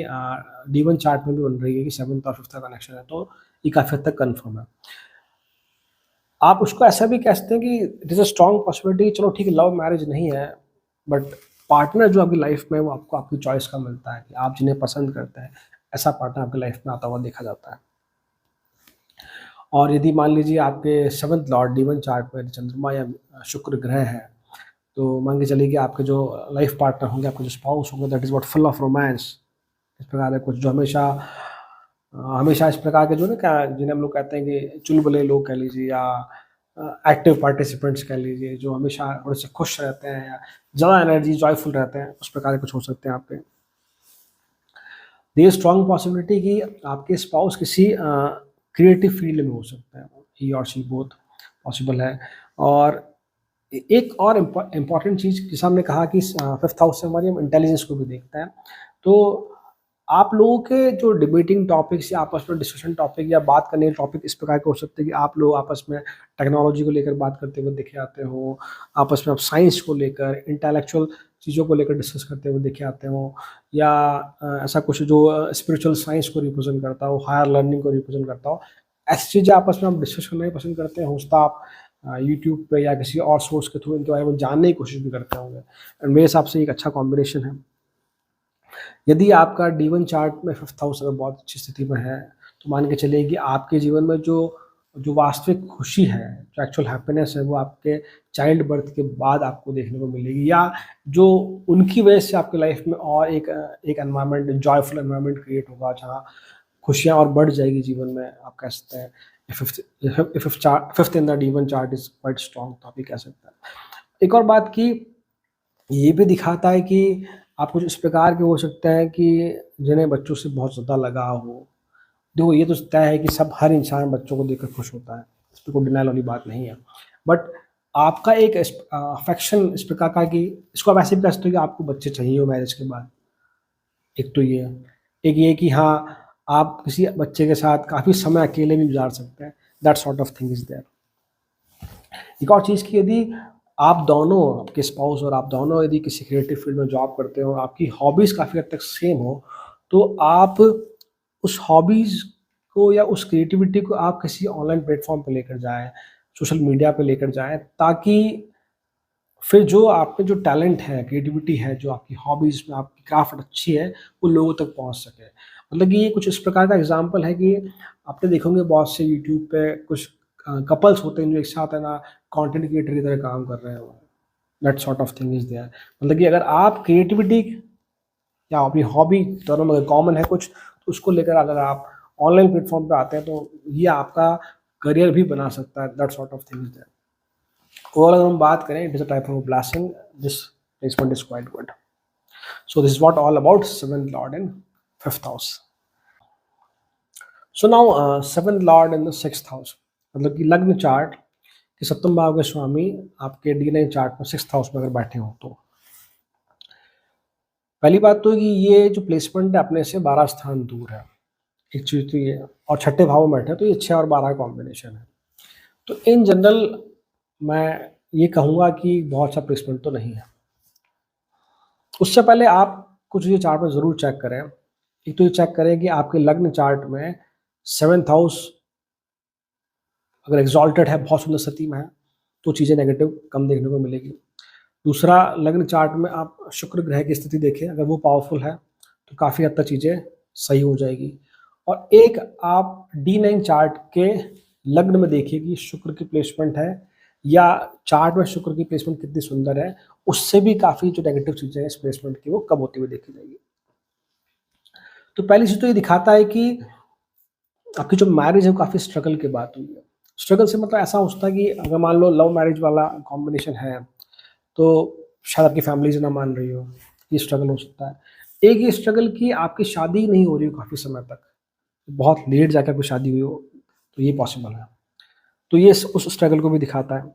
D1 चार्ट में भी बन रही है कि 7th और 5th का कनेक्शन है, तो ये काफ़ी हद तक कन्फर्म है। आप उसको ऐसा भी कह सकते हैं कि it is a strong possibility, चलो ठीक है लव मैरिज नहीं है, बट पार्टनर जो आपकी लाइफ में है, वो आपको आपकी चॉइस का मिलता है कि आप जिन्हें पसंद करते हैं, ऐसा पार्टनर आपकी लाइफ में आता हुआ देखा जाता है। और यदि मान लीजिए आपके 7th लॉर्ड D1 चार्ट में चंद्रमा या शुक्र ग्रह है, तो मान के चलिए कि आपके जो लाइफ पार्टनर होंगे, आपके जो स्पाउस होंगे, that is what full of romance. इस प्रकार के कुछ जो हमेशा हमेशा इस प्रकार के जो ना क्या जिन्हें हम लोग कहते हैं कि चुलबुले लोग कह लीजिए या एक्टिव पार्टिसिपेंट्स कह लीजिए, जो हमेशा थोड़े से खुश रहते हैं या ज़्यादा एनर्जी जॉयफुल रहते हैं, उस प्रकार के कुछ हो सकते हैं आपके। देयर इज स्ट्रॉन्ग पॉसिबिलिटी कि आपके स्पाउस किसी क्रिएटिव फील्ड में हो सकते हैं, ही और शी बोथ पॉसिबल है। और एक और इम्पॉर्टेंट चीज़ जैसे हमने कहा कि 5th हाउस से हमारी हम इंटेलिजेंस को भी देखते हैं, तो आप लोगों के जो डिबेटिंग टॉपिक्स या आपस में डिस्कशन टॉपिक या बात करने के टॉपिक इस प्रकार के हो सकते हैं कि आप लोग आपस में टेक्नोलॉजी को लेकर बात करते हुए देखे आते हो, आपस में आप साइंस को लेकर, इंटेलेक्चुअल चीज़ों को लेकर डिस्कस करते हुए देखे आते हो, या ऐसा कुछ जो स्पिरिचुअल साइंस को रिप्रेजेंट करता हो, हायर लर्निंग को रिप्रेजेंट करता हो, ऐसी चीज़ें आपस में आप डिस्कस करना ही पसंद करते हैं। हो सकता है आप यूट्यूब पे या किसी और सोर्स के थ्रू इनके बारे में जानने की कोशिश भी करते होंगे, एंड मेरे हिसाब से एक अच्छा कॉम्बिनेशन है। यदि आपका D1 चार्ट में 5th हाउस अगर बहुत अच्छी स्थिति में है, तो मान के चलिए कि आपके जीवन में जो जो वास्तविक खुशी है, जो एक्चुअल हैप्पीनेस है, वो आपके चाइल्ड बर्थ के बाद आपको देखने को मिलेगी, या जो उनकी वजह से आपकी लाइफ में और एक एनवायरनमेंट, जॉयफुल एनवायरनमेंट क्रिएट होगा, जहाँ खुशियाँ और बढ़ जाएगी जीवन में, आप कह सकते हैं। Fifth in the D1 chart is quite strong, तो आप ये कह सकते हैं। एक और बात कि ये भी दिखाता है कि आप कुछ इस प्रकार के हो सकते हैं कि जिन्हें बच्चों से बहुत ज़्यादा लगाव हो। देखो ये तो तय है कि सब हर इंसान बच्चों को देखकर खुश होता है, इसमें कोई डिनायल वाली बात नहीं है। बट आपका एक अफेक्शन इस प्रकार का कि इसको आप ऐसे भी कह सकते हो कि आपको बच्चे चाहिए हो मैरिज के बाद। एक तो ये है। एक ये कि हाँ, आप किसी बच्चे के साथ काफ़ी समय अकेले भी गुज़ार सकते हैं। That sort of thing is there. एक और चीज़ कि यदि आप दोनों, आपके स्पाउस और आप दोनों यदि किसी क्रिएटिव फील्ड में जॉब करते हो, आपकी हॉबीज़ काफ़ी हद तक सेम हो, तो आप उस हॉबीज़ को या उस क्रिएटिविटी को आप किसी ऑनलाइन प्लेटफ़ॉर्म पे लेकर जाएँ, सोशल मीडिया पे लेकर जाएँ, ताकि फिर जो आप में जो टैलेंट है, क्रिएटिविटी है, जो आपकी हॉबीज़ में आपकी क्राफ़्ट अच्छी है, वो लोगों तक पहुँच सके। मतलब कि ये कुछ इस प्रकार का एग्ज़ाम्पल है कि आपने देखे होंगे बहुत से यूट्यूब पे कुछ कपल्स होते हैं जो एक साथ है ना कंटेंट क्रिएटर की तरह काम कर रहे हो। That sort of thing is there. मतलब कि अगर आप क्रिएटिविटी या अपनी हॉबी दोनों में कॉमन है कुछ, तो उसको लेकर अगर आप ऑनलाइन प्लेटफ़ॉर्म पे आते हैं, तो ये आपका करियर भी बना सकता है। That sort of thing is there. और अगर हम बात करें, it is a type of blessing, this placement is quite good. So this is what all about seventh lord in fifth house. So now seventh lord in the sixth house, मतलब कि लग्न chart कि सप्तम भाव के स्वामी आपके D9 chart में sixth house में अगर बैठे हो, तो पहली बात तो कि ये जो प्लेसमेंट है अपने से 12 स्थान दूर है। एक चीज़ तो ये, और छठे भाव में बैठे हैं, तो ये 6 और 12 कॉम्बिनेशन है। तो इन जनरल मैं ये कहूँगा कि बहुत सा प्लेसमेंट तो नहीं है। उससे पहले आप कुछ ये चार्ट में ज़रूर चेक करें। एक तो ये चेक करें कि आपके लग्न चार्ट में सेवंथ हाउस अगर एग्ज़ॉल्टेड है, बहुत सुंदर स्थिति में है, तो चीज़ें नेगेटिव कम देखने को मिलेगी। दूसरा, लग्न चार्ट में आप शुक्र ग्रह की स्थिति देखें, अगर वो पावरफुल है, तो काफ़ी हद तक चीज़ें सही हो जाएगी। और एक आप D9 चार्ट के लग्न में देखिए कि शुक्र की प्लेसमेंट है या चार्ट में शुक्र की प्लेसमेंट कितनी सुंदर है, उससे भी काफ़ी जो नेगेटिव चीज़ें हैं इस प्लेसमेंट की, वो कम होती हुई देखी जाएगी। तो पहली चीज़ तो ये दिखाता है कि आपकी जो मैरिज है वो काफ़ी स्ट्रगल के बाद हुई है। स्ट्रगल से मतलब ऐसा होता है कि अगर मान लो लव मैरिज वाला कॉम्बिनेशन है, तो शायद आपकी फैमिली से ना मान रही हो, ये स्ट्रगल हो सकता है। एक ये स्ट्रगल कि आपकी शादी नहीं हो रही हो काफ़ी समय तक, बहुत लेट जाके आपकी शादी हुई हो, तो ये पॉसिबल है। तो ये उस स्ट्रगल को भी दिखाता है।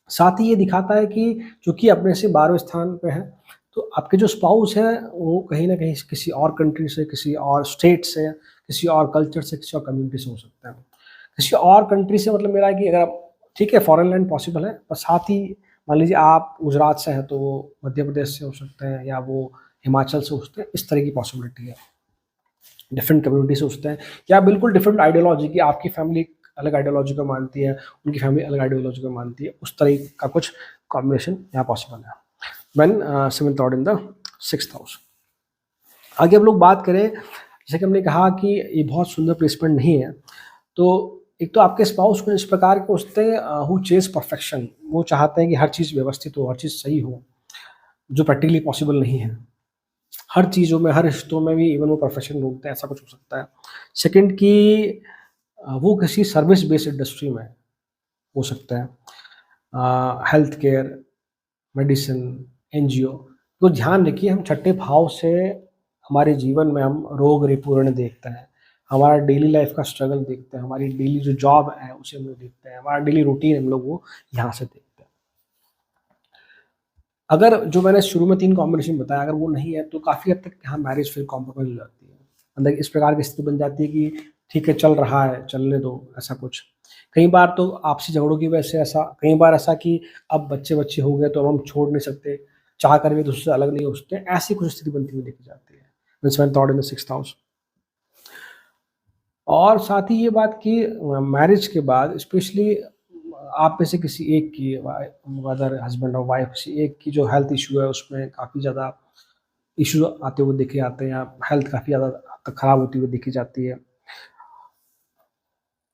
साथ ही ये दिखाता है कि चूँकि अपने से 12वें स्थान पे है, तो आपके जो स्पाउस हैं, वो कहीं न कहीं किसी और कंट्री से, किसी और स्टेट से, किसी और कल्चर से, किसी और कम्युनिटी से हो सकते हैं। किसी और कंट्री से मतलब मेरा है कि अगर आप, ठीक है, फॉरेन लैंड पॉसिबल है, पर साथ ही मान लीजिए आप गुजरात से हैं, तो वो मध्य प्रदेश से हो सकते हैं या वो हिमाचल से हो सकते हैं, इस तरह की पॉसिबिलिटी है। डिफरेंट कम्युनिटी से होते हैं या बिल्कुल डिफरेंट आइडियोलॉजी की, आपकी फैमिली अलग आइडियोलॉजी को मानती है, उनकी फैमिली अलग आइडियोलॉजी को मानती है, उस तरह का कुछ कॉम्बिनेशन यहाँ पॉसिबल है when seventh lord in the sixth house. आगे हम लोग बात करें, जैसे कि हमने कहा कि ये बहुत सुंदर प्लेसमेंट नहीं है, तो एक तो आपके स्पाउस को इस प्रकार के होते हैं हु चेज परफेक्शन, वो चाहते हैं कि हर चीज़ व्यवस्थित हो, हर चीज़ सही हो, जो प्रैक्टिकली पॉसिबल नहीं है। हर चीज़ों में, हर रिश्तों में भी इवन वो प्रोफेशन ढूँढते हैं, ऐसा कुछ हो सकता है। सेकंड कि वो किसी सर्विस बेस्ड इंडस्ट्री में हो सकता है, हेल्थ केयर, मेडिसिन, एनजीओ। तो ध्यान रखिए, हम छठे भाव से हमारे जीवन में हम रोग रिपूर्ण देखते हैं, हमारा डेली लाइफ का स्ट्रगल देखते हैं, हमारी डेली जो जॉब है उसे हम लोग देखते हैं, हमारा डेली रूटीन हम लोग वो यहाँ से देखते हैं। अगर जो मैंने शुरू में 3 कॉम्बिनेशन बताया, अगर वो नहीं है, तो काफ़ी हद तक यहाँ मैरिज फिर कॉम्प्रोमाइज़ हो जाती है। मतलब इस प्रकार की स्थिति बन जाती है कि ठीक है, चल रहा है, चलने दो, ऐसा कुछ। कई बार तो आपसी झगड़ों की वजह से ऐसा, कई बार ऐसा कि अब बच्चे-वच्चे हो गए, तो अब हम छोड़ नहीं सकते, चाह कर भी दूसरे से अलग नहीं हो सकते, ऐसी कुछ स्थिति बनती हुई देखी जाती है। Means when thought in the sixth house. और साथ ही ये बात कि मैरिज के बाद स्पेशली आप में से किसी एक की, अदर हस्बैंड और वाइफ, किसी एक की जो हेल्थ इशू है, उसमें काफ़ी ज़्यादा इश्यू आते हुए देखे जाते हैं, या हेल्थ काफ़ी ज़्यादा हद तक खराब होती हुई देखी जाती है।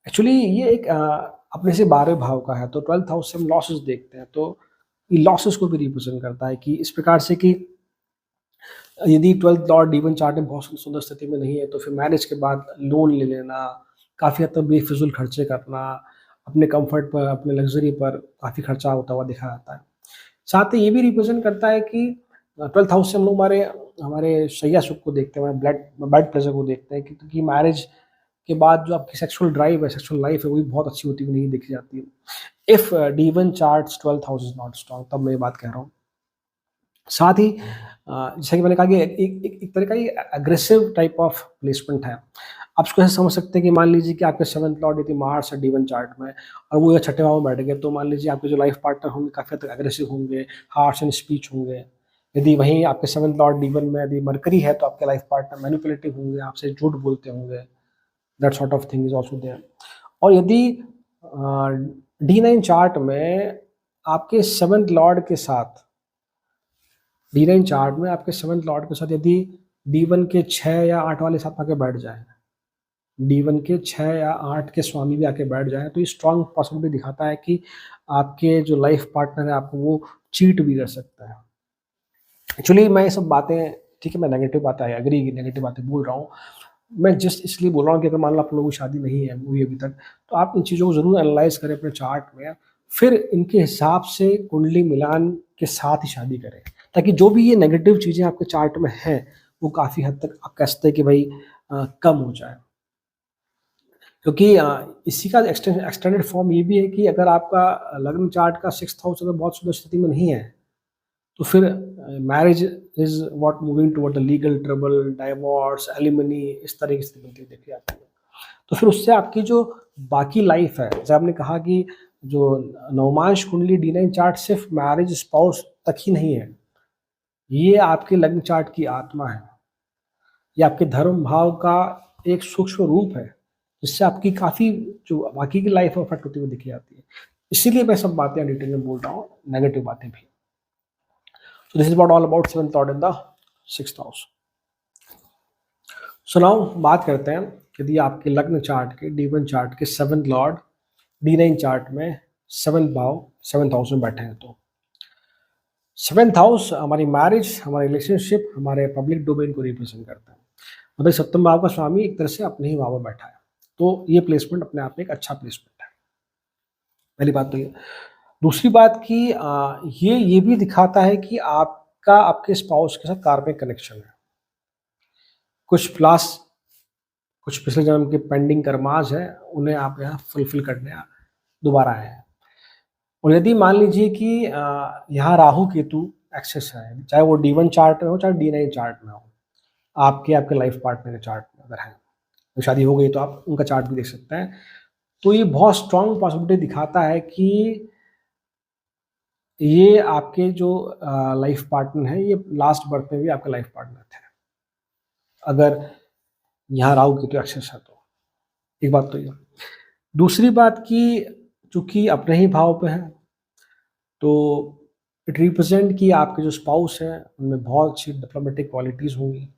एक्चुअली ये एक अपने से 12वें भाव का है, तो 12th हाउस से हम लॉसेस देखते हैं, तो ये लॉसेस को भी रिप्रेजेंट करता है कि इस प्रकार से कि यदि 12th लॉर्ड D1 चार्ट में बहुत सुंदर स्थिति में नहीं है, तो फिर मैरिज के बाद लोन ले लेना, काफ़ी हद तक बेफिज़ूल खर्चे करना, अपने कम्फर्ट पर, अपने लग्ज़री पर काफ़ी खर्चा होता हुआ देखा जाता है। साथ ही ये भी रिप्रेजेंट करता है कि 12th हाउस से हम लोग हमारे हमारे शैया सुख को देखते हैं, हमारे बेड प्लेज़र को देखते हैं, क्योंकि मैरिज के बाद जो आपकी सेक्सुअल ड्राइव है, सेक्सुअल लाइफ है, वो भी बहुत अच्छी होती हुई नहीं देखी जाती है। If D1 charts 12th house is not strong, तब मैं ये बात कह रहा हूँ। साथ ही जैसा कि मैंने कहा कि एक तरह का ये एग्रेसिव टाइप ऑफ प्लेसमेंट है। आप इसको ऐसे समझ सकते हैं कि मान लीजिए कि आपके 7th लॉर्ड यदि मार्स है D1 चार्ट में और वो या छठे भाव में बैठ गए, तो मान लीजिए आपके जो लाइफ पार्टनर होंगे काफ़ी हद तक एग्रेसिव होंगे, हार्श एंड स्पीच होंगे। यदि वहीं आपके 7th लॉर्ड D1 में यदि मरकरी है, तो आपके लाइफ पार्टनर मैनिपुलेटिव होंगे, आपसे झूठ बोलते होंगे। That sort of thing is also there. और यदि D9 चार्ट में आपके 7th लॉर्ड के साथ D9 चार्ट में आपके 7th लॉर्ड के साथ यदि D1 के 6 या 8 वाले साथ आके बैठ जाए, D1 के 6 या 8 के स्वामी भी आके बैठ जाए, तो ये स्ट्रॉन्ग पॉसिबिलिटी दिखाता है कि आपके जो लाइफ पार्टनर है आपको वो चीट भी कर सकता है। एक्चुअली मैं ये सब बातें, ठीक है, मैं नेगेटिव बातें एग्री नेगेटिव बातें बोल रहा हूँ। मैं जस्ट इसलिए बोल रहा हूँ कि अगर मान लो आप लोगों की शादी नहीं है हुई अभी तक, तो आप इन चीज़ों को ज़रूर एनालाइज करें अपने चार्ट में, फिर इनके हिसाब से कुंडली मिलान के साथ ही शादी करें, ताकि जो भी ये नेगेटिव चीज़ें आपके चार्ट में हैं वो काफ़ी हद तक आप कह सकते हैं कि भाई कम हो जाए। क्योंकि इसी का एक्सटेंडेड फॉर्म ये भी है कि अगर आपका लग्न चार्ट का 6th हाउस अगर बहुत सुंदर स्थिति में नहीं है, तो फिर marriage is what moving toward the legal trouble, divorce, alimony, इस तरह की स्थिति बनती देखी जाती है। तो फिर उससे आपकी जो बाकी लाइफ है, जैसे आपने कहा कि जो नवमांश कुंडली D9 चार्ट सिर्फ मैरिज स्पाउस तक ही नहीं है, ये आपके लग्न चार्ट की आत्मा है, ये आपके धर्म भाव का एक सूक्ष्म रूप है, जिससे आपकी काफ़ी जो बाकी की लाइफ अफेक्ट होती हुई दिखी जाती है। इसीलिए मैं सब बातें डिटेल में बोल रहा हूँ, नेगेटिव बातें भी। So this is about all about 7th lord in the 6th house. So now बात करते हैं यदि आपके लग्न चार्ट के D1 चार्ट के 7th लॉर्ड D9 चार्ट में 7th भाव 7th हाउस में बैठे हैं, तो 7th हाउस हमारी मैरिज, हमारे रिलेशनशिप, हमारे पब्लिक डोमेन को रिप्रेजेंट करता है। मतलब 7वें भाव का स्वामी एक तरह से अपने ही भाव में बैठा है, तो ये प्लेसमेंट अपने आप में एक अच्छा प्लेसमेंट है। पहली बात तो ये। दूसरी बात कि ये भी दिखाता है कि आपका आपके स्पाउस के साथ कार्मिक कनेक्शन है। कुछ पिछले जन्म के पेंडिंग कर्माज है, उन्हें आप यहाँ फुलफिल करने दोबारा आए हैं। और यदि मान लीजिए कि यहाँ राहु केतु एक्सेस है, चाहे वो D1 चार्ट में हो चाहे D9 चार्ट में हो, आपके लाइफ पार्टनर के चार्ट में अगर है, तो शादी हो गई तो आप उनका चार्ट भी देख सकते हैं। तो ये बहुत स्ट्रॉन्ग पॉसिबिलिटी दिखाता है कि ये आपके जो लाइफ पार्टनर है, ये लास्ट बर्थ में भी आपका लाइफ पार्टनर थे, अगर यहाँ राहु केतु एक्सेस है तो। एक बात तो ये। दूसरी बात कि चूंकि अपने ही भाव पे है, तो इट रिप्रेजेंट कि आपके जो स्पाउस है उनमें बहुत अच्छी डिप्लोमेटिक क्वालिटीज़ होंगी।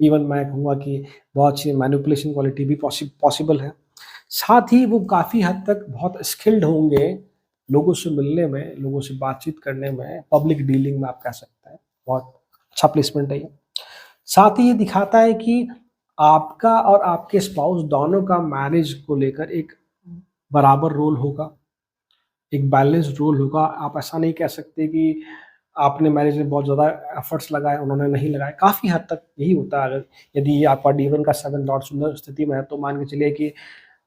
इवन मैं कहूँगा कि बहुत अच्छी मैनिपुलेशन क्वालिटी भी पॉसिबल है। साथ ही वो काफ़ी हद तक बहुत स्किल्ड होंगे लोगों से मिलने में, लोगों से बातचीत करने में, पब्लिक डीलिंग में, आप कह सकते हैं। बहुत अच्छा प्लेसमेंट है ये। साथ ही ये दिखाता है कि आपका और आपके स्पाउस दोनों का मैरिज को लेकर एक बराबर रोल होगा, एक बैलेंस्ड रोल होगा। आप ऐसा नहीं कह सकते कि आपने मैरिज में बहुत ज़्यादा एफर्ट्स लगाए, उन्होंने नहीं लगाए। काफ़ी हद तक यही होता है। अगर यदि आपका D1 का 7th लॉर्ड सुंदर स्थिति में है, तो मान के चलिए कि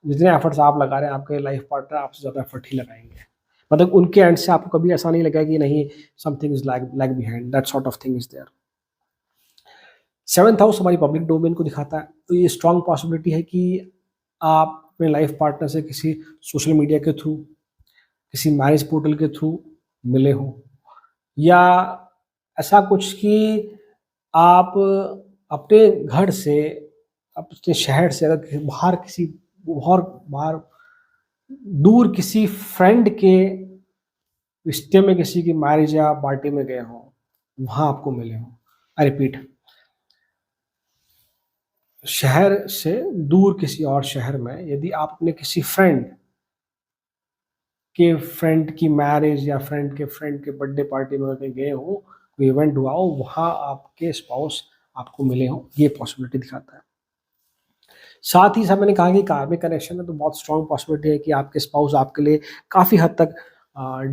जितने एफर्ट्स आप लगा रहे हैं, आपके लाइफ पार्टनर आपसे ज़्यादा एफर्ट ही लगाएंगे। मतलब उनके एंड से आपको कभी ऐसा नहीं लगेगा कि नहीं, something is lag behind, that sort of thing is there. 7th house हमारी पब्लिक डोमेन को दिखाता है, तो ये स्ट्रॉन्ग पॉसिबिलिटी है कि आप अपने लाइफ पार्टनर से किसी सोशल मीडिया के थ्रू, किसी मैरिज पोर्टल के थ्रू मिले हों, या ऐसा कुछ कि आप अपने घर से, अपने शहर से अगर बाहर दूर किसी फ्रेंड के रिश्ते में किसी की मैरिज या पार्टी में गए हों, वहाँ आपको मिले हों। आई रिपीट, शहर से दूर किसी और शहर में यदि आप अपने किसी फ्रेंड की मैरिज या फ्रेंड के बर्थडे पार्टी में गए हो, कोई इवेंट हुआ हो, वहाँ आपके स्पाउस आपको मिले हों, ये पॉसिबिलिटी दिखाता है। साथ ही साथ मैंने कहा कि कार्मिक कनेक्शन है, तो बहुत स्ट्रॉन्ग पॉसिबिलिटी है कि आपके स्पाउस आपके लिए काफ़ी हद तक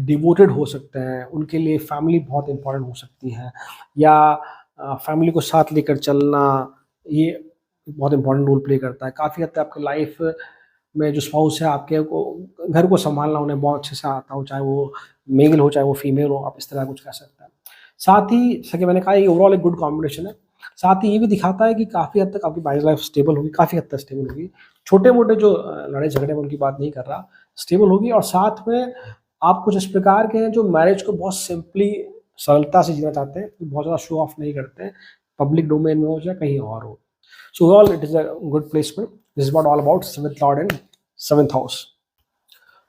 डिवोटेड हो सकते हैं। उनके लिए फैमिली बहुत इंपॉर्टेंट हो सकती है, या फैमिली को साथ लेकर चलना, ये बहुत इंपॉर्टेंट रोल प्ले करता है। काफ़ी हद तक आपकी लाइफ में जो स्पाउस है आपके को घर को सँभालना उन्हें बहुत अच्छे से आता हो, चाहे वो मेल हो, चाहे वो फीमेल हो, आप इस तरह कुछ कह सकते हैं। साथ ही जैसा कि मैंने कहा ये ओवरऑल एक गुड कॉम्बिनेशन है। साथ ही ये भी दिखाता है कि काफ़ी हद तक आपकी मैरिज लाइफ स्टेबल होगी, काफ़ी हद तक स्टेबल होगी। छोटे-मोटे जो लड़ाई-झगड़े हैं उनकी बात नहीं कर रहा, स्टेबल होगी और साथ में आप कुछ इस प्रकार के हैं जो मैरिज को बहुत सिंपली सरलता से जीना चाहते हैं, बहुत ज़्यादा शो ऑफ नहीं करते हैं, पब्लिक डोमेन में हो चाहे कहीं और हो। So overall, it is a good placement. This is what all about seventh lord and seventh house.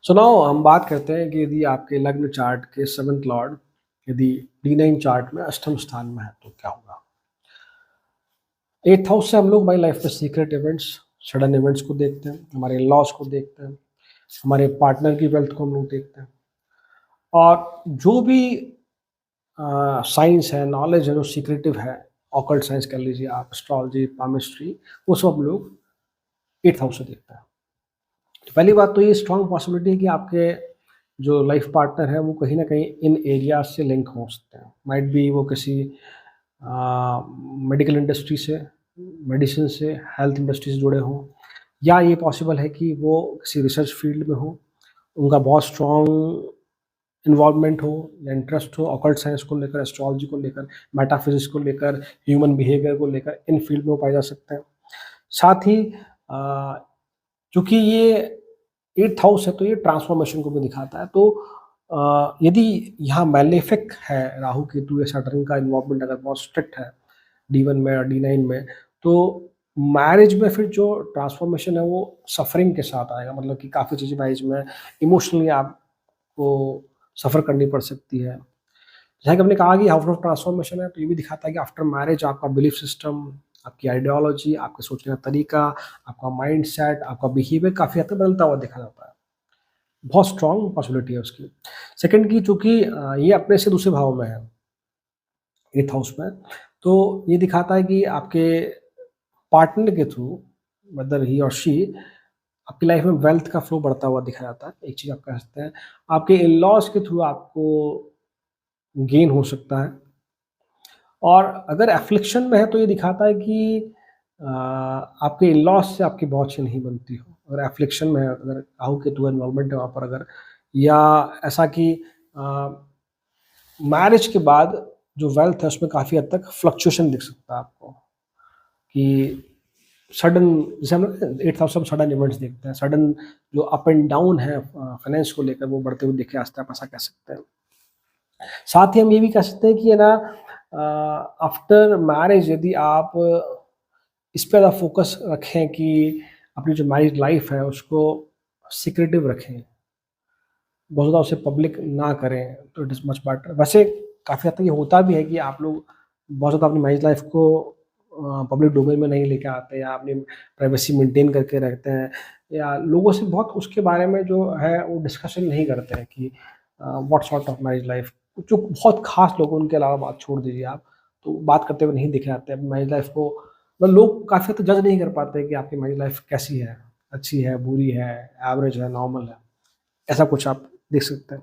So now हम बात करते हैं कि यदि आपके लग्न चार्ट के सेवेंथ लॉर्ड यदि D9 चार्ट में अष्टम स्थान में है तो क्या होगा। एट्थ हाउस से हम लोग हमारी लाइफ में सीक्रेट इवेंट्स, सडन इवेंट्स को देखते हैं, हमारे लॉस को देखते हैं, हमारे पार्टनर की वेल्थ को हम लोग देखते हैं और जो भी साइंस है, नॉलेज है जो सीक्रेटिव है, ऑकल्ट साइंस कह लीजिए आप, एस्ट्रोलॉजी, पामिस्ट्री, वो सब लोग एट्थ हाउस से देखते हैं। तो पहली बात तो ये स्ट्रॉन्ग पॉसिबिलिटी है कि आपके जो लाइफ पार्टनर है वो कहीं ना कहीं इन एरियाज से लिंक हो सकते हैं। माइट बी वो किसी मेडिकल इंडस्ट्री से, मेडिसिन से, हेल्थ इंडस्ट्री से जुड़े हों, या ये पॉसिबल है कि वो किसी रिसर्च फील्ड में हो, उनका बहुत स्ट्रॉन्ग इन्वॉल्वमेंट हो या इंटरेस्ट हो ऑकल्ट साइंस को लेकर, एस्ट्रोलॉजी को लेकर, मेटाफिजिक्स को लेकर, ह्यूमन बिहेवियर को लेकर, इन फील्ड में वो पाए जा सकते हैं। साथ ही चूँकि ये एट्थ हाउस है तो ये ट्रांसफॉर्मेशन को भी दिखाता है। तो यदि यहाँ मैलेफिक है राहु केतु या सैटर्न का इन्वॉल्वमेंट अगर बहुत स्ट्रिक्ट है D1 में और D9 में, तो मैरिज में फिर जो ट्रांसफॉर्मेशन है वो सफरिंग के साथ आएगा। मतलब कि काफ़ी चीज़ें मैरिज में इमोशनली आपको सफ़र करनी पड़ सकती है। जैसा कि हमने कहा कि आउट ऑफ ट्रांसफॉर्मेशन है, तो ये भी दिखाता है कि आफ्टर मैरिज आपका बिलीफ सिस्टम, आपकी आइडियोलॉजी, आपके सोचने का तरीका, आपका माइंडसेट, आपका बिहेवियर काफ़ी हद तक बदलता हुआ देखा जाता है। बहुत स्ट्रॉन्ग पॉसिबिलिटी है उसकी। सेकंड की चूँकि ये अपने से दूसरे भाव में है, एट्थ हाउस में, तो ये दिखाता है कि आपके पार्टनर के थ्रू, वेदर ही और शी, आपकी लाइफ में वेल्थ का फ्लो बढ़ता हुआ दिखा जाता है। एक चीज़ आप कह सकते हैं। आपके इन-लॉज़ के थ्रू आपको गेन हो सकता है और अगर एफ्लिक्शन में है तो ये दिखाता है कि आपके इन-लॉज़ से आपकी बहुत अच्छी नहीं बनती हो। अगर एफ्लिक्शन में है, अगर राहु केतु इन्वॉल्वमेंट है वहाँ पर अगर, या ऐसा कि मैरिज के बाद जो वेल्थ है उसमें काफ़ी हद तक फ्लक्चुएशन दिख सकता है आपको कि सडन, जैसे हम एट्थ हाउस में सडन इवेंट्स देखते हैं, सडन जो अप एंड डाउन है फाइनेंस को लेकर वो बढ़ते हुए दिखे आस्ते, आप ऐसा कह सकते हैं। साथ ही हम ये भी कह सकते हैं कि है ना, आफ्टर मैरिज यदि आप इस पे ज़्यादा फोकस रखें कि अपनी जो मैरिज लाइफ है उसको सीक्रेटिव रखें, बहुत ज़्यादा उसे पब्लिक ना करें, तो इट इज़ मच बेटर। वैसे काफ़ी हद तक ये होता भी है कि आप लोग बहुत ज़्यादा अपनी मैरिज लाइफ को पब्लिक डोमेन में नहीं लेके आते या अपनी प्राइवेसी मेंटेन करके रखते हैं, या लोगों से बहुत उसके बारे में जो है वो डिस्कशन नहीं करते हैं कि what sort of marriage life. जो बहुत खास लोग, उनके अलावा बात छोड़ दीजिए आप, तो बात करते हुए नहीं दिखे जाते हैं मैरिज लाइफ को। मतलब लोग काफ़ी हद तक जज नहीं कर पाते कि आपकी मैरिज लाइफ कैसी है, अच्छी है, बुरी है, एवरेज है, नॉर्मल है, ऐसा कुछ आप देख सकते हैं।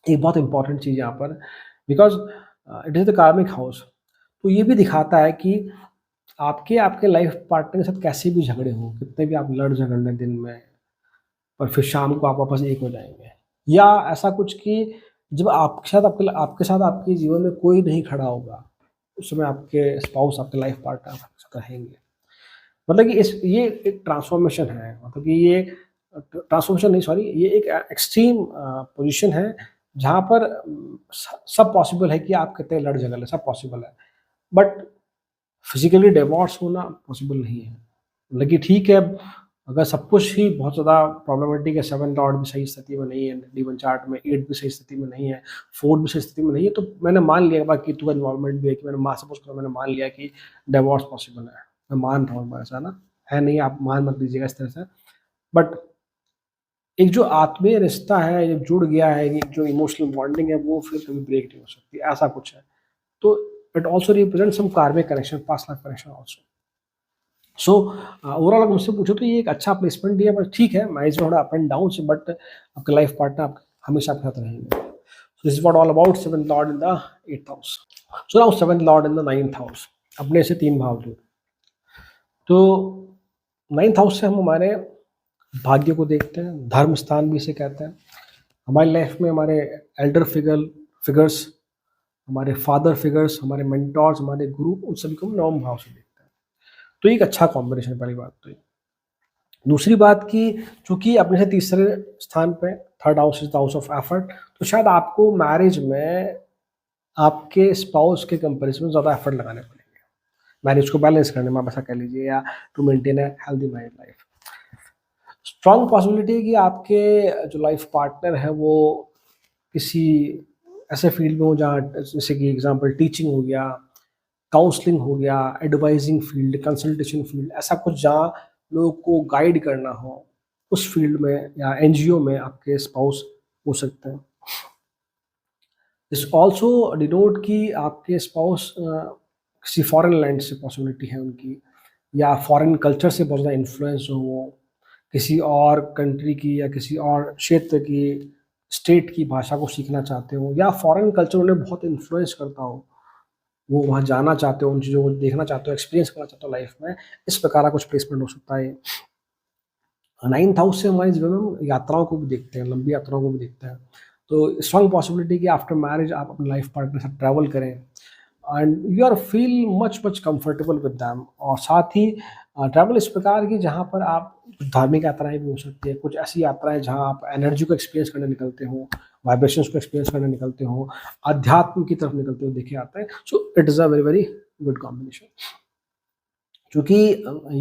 एक बहुत इंपॉर्टेंट चीज़ यहाँ पर, बिकॉज़ इट इज़ द कार्मिक हाउस, तो ये भी दिखाता है कि आपके आपके लाइफ पार्टनर के साथ कैसे भी झगड़े हों, कितने भी आप लड़ झगड़ लें दिन में, पर फिर शाम को आप वापस एक हो जाएँगे। या ऐसा कुछ कि जब आपके साथ आपके जीवन में कोई नहीं खड़ा होगा, उस समय आपके स्पाउस, आपके लाइफ पार्टनर आपके साथ रहेंगे। मतलब कि ये एक ट्रांसफॉर्मेशन है, मतलब कि ये ट्रांसफॉर्मेशन नहीं, सॉरी, ये एक एक्सट्रीम पोजीशन है जहाँ पर सब पॉसिबल है कि आप कितने लड़ झगड़ लें, सब पॉसिबल है, बट फिजिकली डिवोर्स होना पॉसिबल नहीं है। मतलब कि ठीक है, अगर सब कुछ ही बहुत ज़्यादा प्रॉब्लमेटिक है, सेवन लॉर्ड भी सही स्थिति में नहीं है D1 चार्ट में, 8 भी सही स्थिति में नहीं है, 4 भी सही स्थिति में नहीं है, तो मैंने मान लिया बाकी केतु का इन्वॉल्वमेंट भी है कि सपोज करो मैंने मान लिया कि डिवोर्स पॉसिबल है। मैं मान रहा हूँ ऐसा ना, है नहीं, आप मान मत लीजिएगा इस तरह से। बट एक जो आत्मीय रिश्ता है, जो जुड़ गया है, एक जो इमोशनल बॉन्डिंग है, वो फिर कभी ब्रेक नहीं हो सकती, ऐसा कुछ है। तो it also represent some karmic connection, past life connection also. So overall अगर मुझसे पूछो तो ये एक अच्छा प्लेसमेंट दिया, बट ठीक है, मैरिज में थोड़ा अप एंड डाउन से, बट आपके लाइफ पार्टनर आप हमेशा आपके साथ रहेंगे। So this is what all about seventh lord in the eighth house. So now seventh lord in the ninth house, अपने से 3 भाव दूर। तो 9th हाउस से हम हमारे भाग्य को देखते हैं, धर्म स्थान भी इसे कहते हैं। हमारी लाइफ में हमारे एल्डर फिगर्स, हमारे फादर फिगर्स, हमारे मेंटोर्स, हमारे गुरु, उन सभी को हम नवम भाव से देखते हैं। तो ये एक अच्छा कॉम्बिनेशन है, पहली बात तो ये। दूसरी बात कि चूँकि अपने से तीसरे स्थान पे third house is the house of effort, तो शायद आपको मैरिज में आपके स्पाउस के कंपैरिज़न में ज़्यादा एफर्ट लगाने पड़ेंगे। मैरिज को बैलेंस करने में, आप ऐसा कह लीजिए, या to maintain a healthy married life. Strong possibility है कि आपके जो लाइफ पार्टनर है वो किसी ऐसे फील्ड में हो जहाँ, जैसे कि एग्जांपल टीचिंग हो गया, काउंसलिंग हो गया, एडवाइजिंग फील्ड, कंसल्टेशन फील्ड, ऐसा कुछ जहाँ लोगों को गाइड करना हो, उस फील्ड में या एनजीओ में आपके स्पाउस हो सकते हैं। दिस ऑल्सो डिनोट कि आपके स्पाउस किसी फॉरेन लैंड से पॉसिबिलिटी है उनकी, या फॉरेन कल्चर से बहुत ज़्यादा इन्फ्लुएंस हो वो, किसी और कंट्री की या किसी और क्षेत्र की, स्टेट की भाषा को सीखना चाहते हो, या फॉरेन कल्चर उन्हें बहुत इन्फ्लुएंस करता हो, वो वहाँ जाना चाहते हो, उन चीज़ों को देखना चाहते हो, एक्सपीरियंस करना चाहते हो लाइफ में। इस प्रकार का कुछ प्लेसमेंट हो सकता है। 9th हाउस से हमारे जीवन में हम यात्राओं को भी देखते हैं, लंबी यात्राओं को भी देखते हैं। तो स्ट्रॉन्ग पॉसिबिलिटी कि आफ्टर मैरिज आप अपने लाइफ पार्टनर के साथ ट्रैवल करें and you are feel much comfortable with them. और साथ ही ट्रैवल इस प्रकार की जहाँ पर आप, कुछ धार्मिक यात्राएं भी हो सकती है, कुछ ऐसी यात्राएं जहाँ आप एनर्जी को एक्सपीरियंस करने निकलते हो, वाइब्रेशंस को एक्सपीरियंस करने निकलते हो, अध्यात्म की तरफ निकलते हो देखे जाते हैं। So it is a very very good combination. चूँकि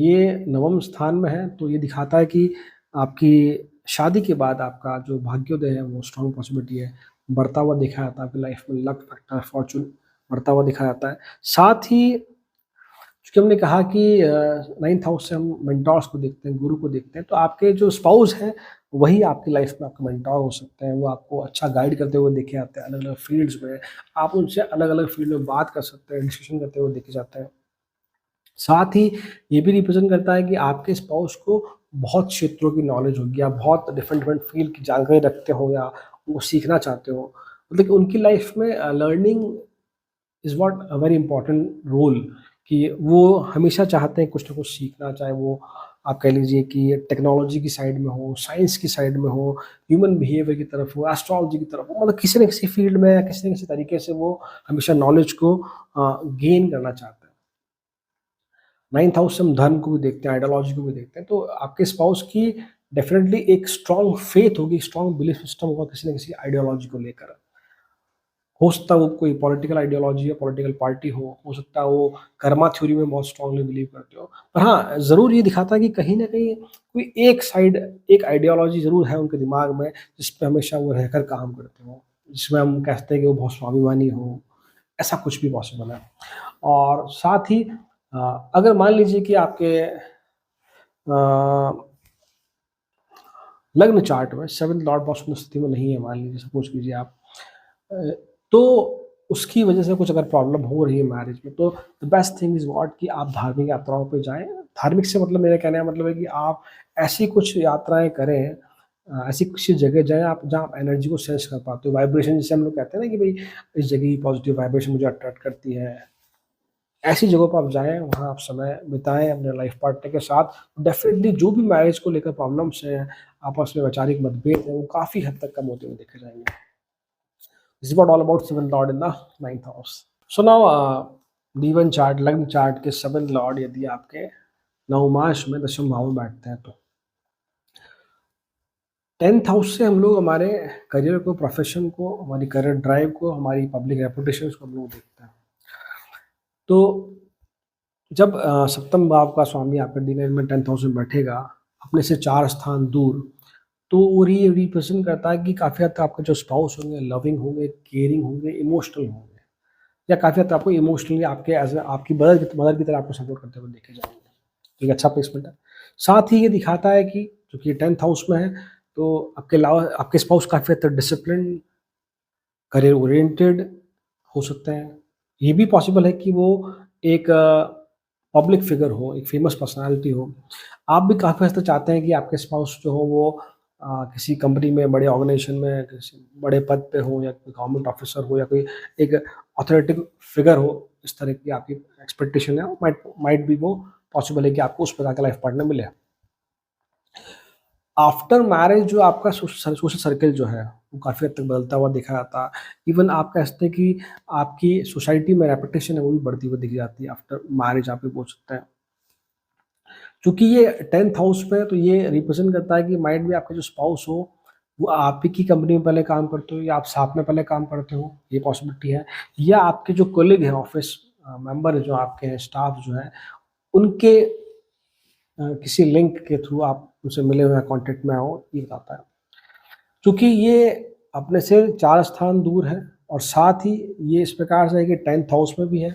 ये नवम स्थान में है, तो ये दिखाता है कि आपकी शादी के बाद आपका जो भाग्योदय है वो स्ट्रॉन्ग पॉसिबिलिटी है, बढ़ता हुआ देखा जाता है आपकी लाइफ में, लक फैक्टर, फॉर्च्यून बढ़ता हुआ देखा जाता है। साथ ही चूँकि हमने कहा कि 9th हाउस से हम मेंटोर्स को देखते हैं, गुरु को देखते हैं, तो आपके जो स्पाउस हैं, वही आपकी लाइफ में आपके मेंटोर हो सकते हैं। वो आपको अच्छा गाइड करते हुए देखे जाते हैं अलग-अलग फ़ील्ड्स में। आप उनसे अलग-अलग फ़ील्ड में बात कर सकते हैं, डिस्कशन करते हुए देखे जाते हैं। साथ ही ये भी रिप्रेजेंट करता है कि आपके स्पाउस को बहुत क्षेत्रों की नॉलेज होगी, या बहुत डिफरेंट डिफरेंट फील्ड की जानकारी रखते हो, या वो सीखना चाहते हो। मतलब कि उनकी लाइफ में learning is what a very important role, कि वो हमेशा चाहते हैं कुछ ना कुछ सीखना, चाहे वो आप कह लीजिए कि टेक्नोलॉजी की साइड में हो, साइंस की साइड में हो, ह्यूमन बिहेवियर की तरफ हो, एस्ट्रोलॉजी की तरफ हो, मतलब किसी न किसी फील्ड में या किसी न किसी तरीके से वो हमेशा नॉलेज को गेन करना चाहते हैं। 9th हाउस से हम धर्म को भी देखते हैं, आइडियोलॉजी को भी देखते हैं, तो आपके स्पाउस की डेफ़िनेटली एक स्ट्रॉन्ग फ़ेथ होगी, स्ट्रॉन्ग बिलीफ सिस्टम होगा किसी न किसी आइडियोलॉजी को लेकर। हो सकता है वो कोई पॉलिटिकल आइडियोलॉजी या पॉलिटिकल पार्टी हो सकता है वो कर्मा थ्योरी में बहुत स्ट्रॉन्गली बिलीव करते हो। पर हाँ, ज़रूर ये दिखाता है कि कहीं न कहीं कोई एक साइड, एक आइडियोलॉजी ज़रूर है उनके दिमाग में, जिस पे हमेशा वो रहकर काम करते हो, जिसमें हम कहते हैं कि वो बहुत स्वाभिमानी हो, ऐसा कुछ भी पॉसिबल है। और साथ ही अगर मान लीजिए कि आपके अ, लग्न चार्ट में 7th लॉर्ड बहुत सुंदर स्थिति में नहीं है, मान लीजिए, सपोज़ कीजिए आप, अ, तो उसकी वजह से कुछ अगर प्रॉब्लम हो रही है मैरिज में, तो the best thing is what कि आप धार्मिक यात्राओं पे जाएँ। धार्मिक से मतलब, मेरा कहने का मतलब है कि आप ऐसी कुछ यात्राएँ करें, ऐसी किसी जगह जाएँ आप जहाँ आप एनर्जी को सेंस कर पाते हो, वाइब्रेशन जिसे हम लोग कहते हैं ना कि भई इस जगह की पॉजिटिव वाइब्रेशन मुझे अट्रैक्ट करती है। ऐसी जगहों पर आप जाएँ, वहाँ आप समय बिताएँ अपने लाइफ पार्टनर के साथ। डेफ़िनिटली जो भी मैरिज को लेकर प्रॉब्लम्स हैं, आपस में वैचारिक मतभेद हैं, वो काफ़ी हद तक कम होते हुए देखे जाएँगे। This is what all about seventh lord in the 9th house. So now D1 chart, लग्न चार्ट के 7th लॉर्ड यदि आपके नवमांश में दशम भाव में बैठते हैं, तो 10th हाउस से हम लोग हमारे करियर को, प्रोफेशन को, हमारी करियर ड्राइव को, हमारी पब्लिक रेपुटेशन को हम लोग देखते हैं। तो जब सप्तम भाव का स्वामी आपके D9 में 10th हाउस में बैठेगा, अपने से 4 स्थान दूर, तो वो रिप्रेजेंट करता है कि काफ़ी हद तक आपके जो स्पाउस होंगे लविंग होंगे, केयरिंग होंगे, इमोशनल होंगे, या काफ़ी हद तक आपको इमोशनली आपके एज़ अ आपकी मदर की तरह आपको सपोर्ट करते हुए देखे जाएँगे। तो एक अच्छा प्लेसमेंट है। साथ ही ये दिखाता है कि चूँकि ये 10th हाउस में है, तो आपके अलावा आपके स्पाउस काफ़ी हद तक डिसिप्लिन्ड, करियर ओरिएंटेड हो सकते हैं। ये भी पॉसिबल है कि वो एक पब्लिक फिगर हो, एक फेमस पर्सनैलिटी हो। आप भी काफ़ी हद तक चाहते हैं कि आपके स्पाउस जो हो वो किसी कंपनी में, बड़े ऑर्गेनाइज़ेशन में, किसी बड़े पद पे हो, या कोई गवर्नमेंट ऑफ़िसर हो, या कोई एक अथॉरिटी फिगर हो। इस तरह की आपकी एक्सपेक्टेशन है, माइट माइट बी वो पॉसिबल है कि आपको उस प्रकार का लाइफ पार्टनर मिले। आफ्टर मैरिज जो आपका सोशल सर्कल जो है वो काफ़ी हद तक बदलता हुआ देखा जाता है। इवन आप कह सकते हैं कि आपकी सोसाइटी में रेपुटेशन है वो भी बढ़ती हुई दिखी जाती है आफ्टर मैरिज, आप ये बोल सकते हैं। चूँकि ये 10th हाउस में, तो ये रिप्रेज़ेंट करता है कि माइट भी आपका जो स्पाउस हो, वो आप ही की कंपनी में पहले काम करते हो या आप साथ में पहले काम करते हो, ये पॉसिबिलिटी है। या आपके जो कलीग हैं, ऑफ़िस मेंबर जो आपके हैं, स्टाफ जो हैं, उनके किसी लिंक के थ्रू आप उनसे मिले हुए हैं, कॉन्टैक्ट में हो, ये बताता है। चूँकि ये अपने से 4 स्थान दूर है और साथ ही ये इस प्रकार से है कि 10th हाउस में भी है,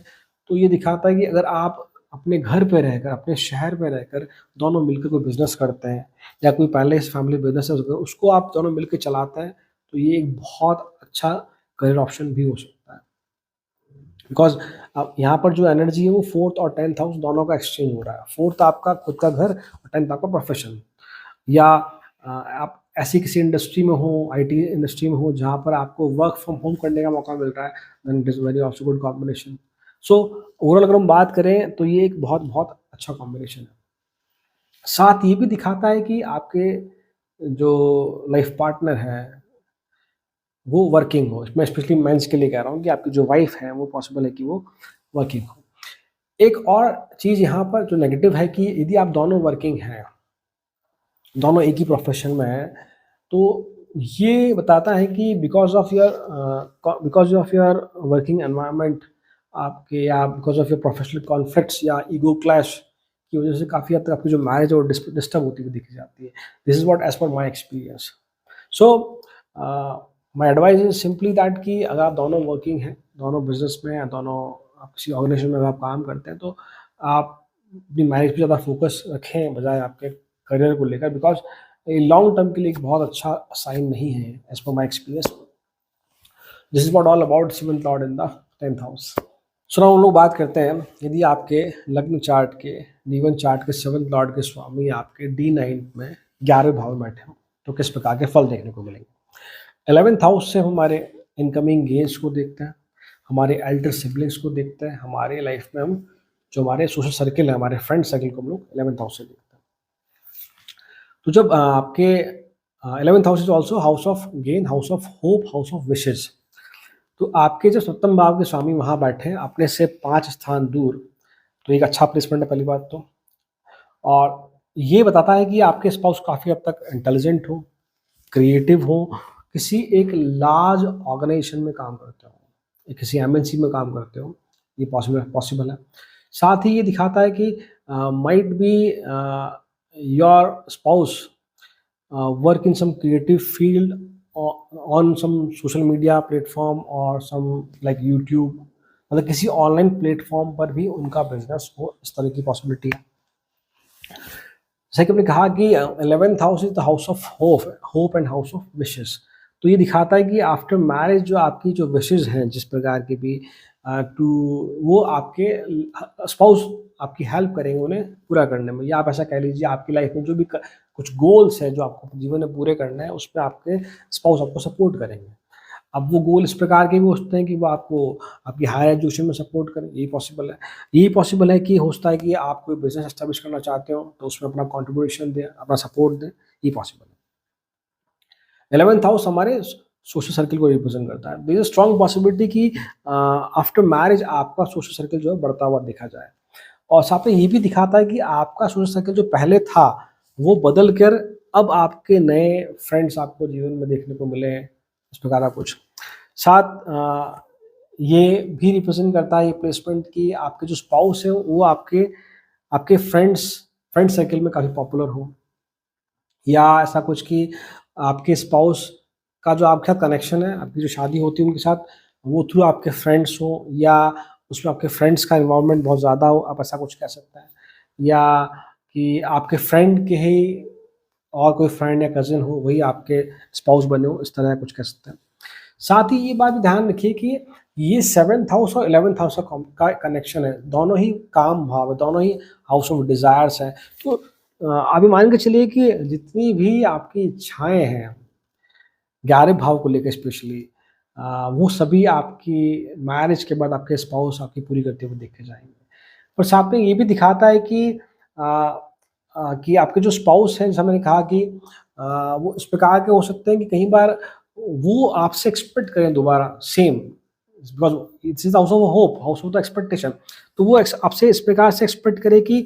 तो ये दिखाता है कि अगर आप अपने घर पे रहकर, अपने शहर में रहकर दोनों मिलकर कोई बिज़नेस करते हैं या कोई पहले से फैमिली बिज़नेस है उसको आप दोनों मिलके चलाते हैं, तो ये एक बहुत अच्छा करियर ऑप्शन भी हो सकता है। बिकॉज़ अब यहाँ पर जो एनर्जी है वो 4th और 10th हाउस दोनों का एक्सचेंज हो रहा है। 4th आपका खुद का घर और 10th आपका प्रोफ़ेशन। या आप ऐसी किसी इंडस्ट्री में हो, आईटी इंडस्ट्री में हो जहाँ पर आपको वर्क फ्रॉम होम करने का मौका मिल रहा है, then it is very also good combination. So overall अगर हम बात करें तो ये एक बहुत-बहुत अच्छा कॉम्बिनेशन है। साथ ये भी दिखाता है कि आपके जो लाइफ पार्टनर है, वो वर्किंग हो। मैं स्पेशली मेंस के लिए कह रहा हूँ कि आपकी जो वाइफ़ है, वो पॉसिबल है कि वो वर्किंग हो। एक और चीज़ यहाँ पर जो नेगेटिव है कि यदि आप दोनों वर्किंग हैं, दोनों एक ही प्रोफ़ेशन में हैं, तो ये बताता है कि because of your working environment, आपके या because of your professional conflicts या ईगो क्लैश की वज़ह से काफ़ी हद तक आपकी जो मैरिज है वो डिस्टर्ब होती हुई दिखी जाती है। This is what as per my experience. So my advice is simply that कि अगर आप दोनों वर्किंग हैं, दोनों बिज़नेस में हैं, दोनों आप किसी ऑर्गेनाइज़ेशन में अगर आप काम करते हैं, तो आप अपनी मैरिज पे ज़्यादा फ़ोकस रखें बजाय आपके करियर को लेकर, बिकॉज़ ये लॉन्ग टर्म के लिए एक बहुत अच्छा साइन नहीं है as per my experience. This is what all about 7th lord in the 10th house. So now हम लोग बात करते हैं, यदि आपके लग्न चार्ट के, जीवन चार्ट के 7th लॉर्ड के स्वामी आपके D9 में 11वें भाव में बैठे हों, तो किस प्रकार के फल देखने को मिलेंगे। 11th हाउस से हमारे इनकमिंग गेन्स को देखते हैं, हमारे एल्डर सिबलिंग्स को देखते हैं, हमारे लाइफ में हम जो हमारे सोशल सर्किल है, हमारे फ्रेंड सर्किल को हम लोग 11th हाउस से देखते हैं। तो जब आपके 11th house is also house of gain, house of hope, house of wishes. तो आपके जो 7वें भाव के स्वामी वहाँ बैठे हैं अपने से 5 स्थान दूर, तो एक अच्छा प्लेसमेंट है पहली बात तो। और ये बताता है कि आपके स्पाउस काफ़ी हद तक इंटेलिजेंट हो, क्रिएटिव हो, किसी एक लार्ज ऑर्गेनाइजेशन में काम करते हो, किसी एमएनसी में काम करते हो, ये पॉसिबल है। साथ ही ये दिखाता है कि might be your spouse work in some creative field or on some social media platform or some like YouTube, मतलब किसी ऑनलाइन प्लेटफॉर्म पर भी उनका बिजनेस हो, इस तरह की पॉसिबिलिटी है। जैसे कि हमने कहा कि 11th house is the house of hope and house of wishes. तो ये दिखाता है कि आफ्टर मैरिज जो आपकी जो विशेस हैं जिस प्रकार की भी टू वो आपके स्पाउस आपकी हेल्प करेंगे उन्हें पूरा करने में, या आप ऐसा कह लीजिए आपकी लाइफ में जो भी कुछ गोल्स हैं जो आपको जीवन में पूरे करना है, उस पे आपके स्पाउस आपको सपोर्ट करेंगे। अब वो गोल इस प्रकार के भी हो सकते हैं कि वो आपको आपकी हायर एजुकेशन में सपोर्ट करें, यही पॉसिबल है। यही पॉसिबल है कि हो सकता है कि आप कोई बिज़नेस एस्टेब्लिश करना चाहते हो, तो उसमें अपना कंट्रीब्यूशन दें, अपना सपोर्ट दें, ये पॉसिबल है। 11th हाउस हमारे सोशल सर्किल को रिप्रेजेंट करता है। There is a strong possibility कि आफ्टर मैरिज आपका सोशल सर्किल जो है बढ़ता हुआ देखा जाए। और साथ में ये भी दिखाता है कि आपका सोशल सर्किल जो पहले था, वो बदल कर अब आपके नए फ्रेंड्स आपको जीवन में देखने को मिले हैं, इस प्रकार का कुछ। साथ ये भी रिप्रेजेंट करता है ये प्लेसमेंट कि आपके जो स्पाउस है वो आपके आपके फ्रेंड सर्किल में काफ़ी पॉपुलर हो, या ऐसा कुछ कि आपके स्पाउस का जो आपके साथ कनेक्शन है, आपकी जो शादी होती है उनके साथ, वो थ्रू आपके फ्रेंड्स हो, या उसमें आपके फ्रेंड्स का इन्वॉल्वमेंट बहुत ज़्यादा हो, आप ऐसा कुछ कह सकते हैं। या कि आपके फ्रेंड के ही और कोई फ्रेंड या कज़िन हो, वही आपके स्पाउस बने हो, इस तरह का कुछ कह सकते हैं। साथ ही ये बात भी ध्यान रखिए कि ये 7th हाउस और 11th हाउस का कनेक्शन है, दोनों ही काम भाव है, दोनों ही हाउस ऑफ डिज़ायर्स हैं। तो आप ये मान के चलिए कि जितनी भी आपकी इच्छाएँ हैं, 11वें भाव को लेकर स्पेशली, वो सभी आपकी मैरिज के बाद आपके स्पाउस आपकी पूरी करते हुए देखे जाएँगे। और साथ में ये भी दिखाता है कि आपके जो स्पाउस हैं, जैसा मैंने कहा कि वो इस प्रकार के हो सकते हैं कि कई बार वो आपसे एक्सपेक्ट करें दोबारा same, because it's is house of hope, house of the expectation. तो वो आपसे इस प्रकार से एक्सपेक्ट करे कि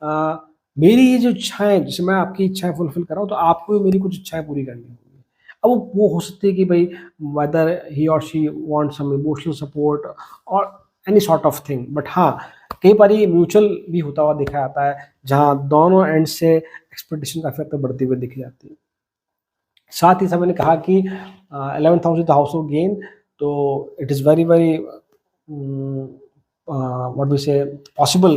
अ, मेरी ये जो इच्छाएँ, जैसे मैं आपकी इच्छाएँ फुलफ़िल कर रहा हूँ, तो आपको भी मेरी कुछ इच्छाएँ पूरी करनी होंगी। अब वो हो सकती है कि भई वेदर ही और she want some emotional support और any sort of thing, but हाँ, कई बार ये म्यूचुअल भी होता हुआ देखा जाता है, जहाँ दोनों एंड से एक्सपेक्टेशन काफ़ी हद तक बढ़ती हुई दिखी जाती है। साथ ही साथ मैंने कहा कि 11th house is the house of gain, तो it is very very what we say possible,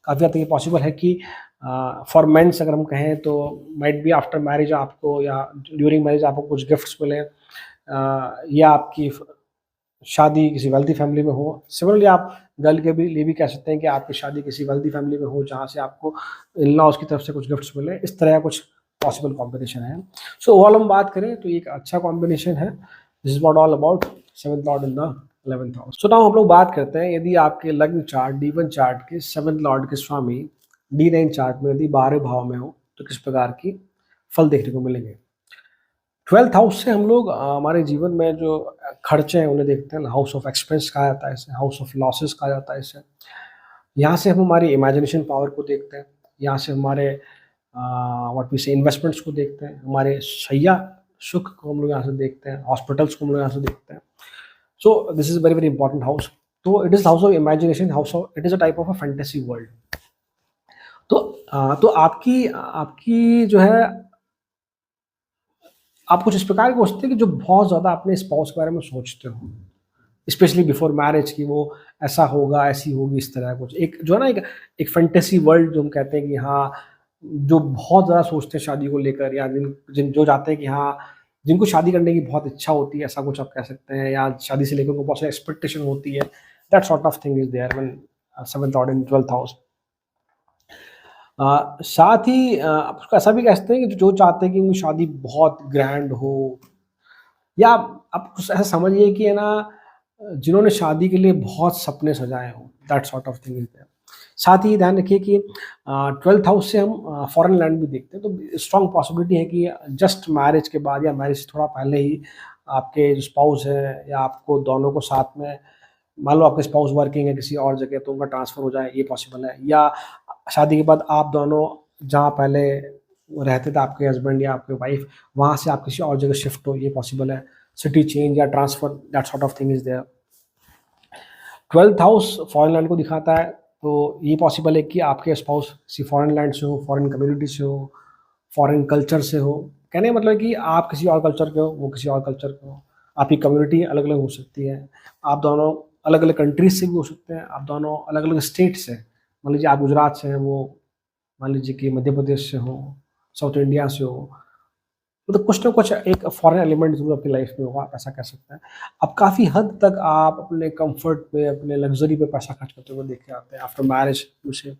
काफ़ी हद तक ये पॉसिबल है कि फॉर मेंस अगर हम कहें तो माइट बी आफ्टर मैरिज आपको या ड्यूरिंग मैरिज आपको कुछ गिफ्ट्स मिलें, या आपकी शादी किसी वेल्दी फैमिली में हो। सिमिलरली आप गर्ल के भी लिए भी कह सकते हैं कि आपकी शादी किसी वेल्दी फैमिली में हो, जहाँ से आपको इन-लॉज़ की तरफ से कुछ गिफ्ट्स मिले, इस तरह का कुछ पॉसिबल कॉम्बिनेशन है। सो ओवरऑल हम बात करें तो ये एक अच्छा कॉम्बिनेशन है। This is what all about 7th lord in the 11th house. So now हम लोग बात करते हैं, यदि आपके लग्न चार्ट D1 चार्ट के 7th लॉर्ड के स्वामी D9 चार्ट में यदि 12वें भाव में हो, तो किस प्रकार की फल देखने को मिलेंगे। 12th हाउस से हम लोग हमारे जीवन में जो खर्चे हैं उन्हें देखते हैं। हाउस ऑफ एक्सपेंस कहा जाता है इसे, हाउस ऑफ लॉसेस कहा जाता है इसे। यहाँ से हम हमारी इमेजिनेशन पावर को देखते हैं, यहाँ से हमारे व्हाट वी से इन्वेस्टमेंट्स को देखते हैं, हमारे शैया सुख को हम लोग यहाँ से देखते हैं, हॉस्पिटल्स को हम लोग यहाँ से देखते हैं। So this is very very important house. तो it is house of imagination, house of, it is a type of a fantasy world. तो तो आपकी आपकी जो है, आप कुछ इस प्रकार के हो सकते हैं कि जो बहुत ज़्यादा अपने स्पाउस के बारे में सोचते हो, स्पेशली बिफोर मैरिज, कि वो ऐसा होगा, ऐसी होगी, इस तरह कुछ। एक जो है ना, एक फैंटेसी वर्ल्ड जो हम कहते हैं कि हाँ, जो बहुत ज़्यादा सोचते हैं शादी को लेकर, या जिन जिन जो चाहते हैं कि हाँ, जिनको शादी करने की बहुत इच्छा होती है, ऐसा कुछ आप कह सकते हैं, या शादी से लेकर उनको बहुत सारी एक्सपेक्टेशन होती है। That sort of thing is there when 7th lord in 12th house. साथ ही आप उसको ऐसा भी कह सकते हैं कि जो चाहते हैं कि उनकी शादी बहुत ग्रैंड हो, या आप कुछ ऐसा समझिए कि है ना, जिन्होंने शादी के लिए बहुत सपने सजाए हों, that sort of thing is there. साथ ही ध्यान रखिए कि 12th हाउस से हम फॉरेन लैंड भी देखते हैं, तो स्ट्रॉन्ग पॉसिबिलिटी है कि जस्ट मैरिज के बाद या मैरिज से थोड़ा पहले ही आपके जो स्पाउस है, या आपको दोनों को साथ में, मान लो आपके स्पाउस वर्किंग है किसी और जगह, तो उनका ट्रांसफ़र हो जाए, ये पॉसिबल है। या शादी के बाद आप दोनों जहाँ पहले रहते थे, आपके हस्बैंड या आपके वाइफ, वहाँ से आप किसी और जगह शिफ्ट हो, ये पॉसिबल है। सिटी चेंज या transfer, that sort of thing is there. 12th house foreign land को दिखाता है, तो ये पॉसिबल है कि आपके स्पाउस किसी फॉरेन लैंड से हो, फॉरेन कम्युनिटी से हो, फॉरेन कल्चर से हो। कहने का मतलब है कि आप किसी और कल्चर के हो, वो किसी और कल्चर के हो। आपकी कम्युनिटी अलग-अलग हो सकती है। आप दोनों अलग-अलग कंट्रीज़ से भी हो सकते हैं, आप दोनों अलग-अलग स्टेट से। मान लीजिए आप गुजरात से हैं, वो मान लीजिए कि मध्य प्रदेश से हो, साउथ इंडिया से हो। मतलब कुछ ना कुछ एक फॉरेन एलिमेंट ज़रूर आपकी लाइफ में होगा, आप ऐसा कह सकते हैं। अब काफ़ी हद तक आप अपने कम्फ़र्ट पे, अपने लग्ज़री पे पैसा खर्च करते हुए देखे जाते हैं आफ्टर मैरिज उसे।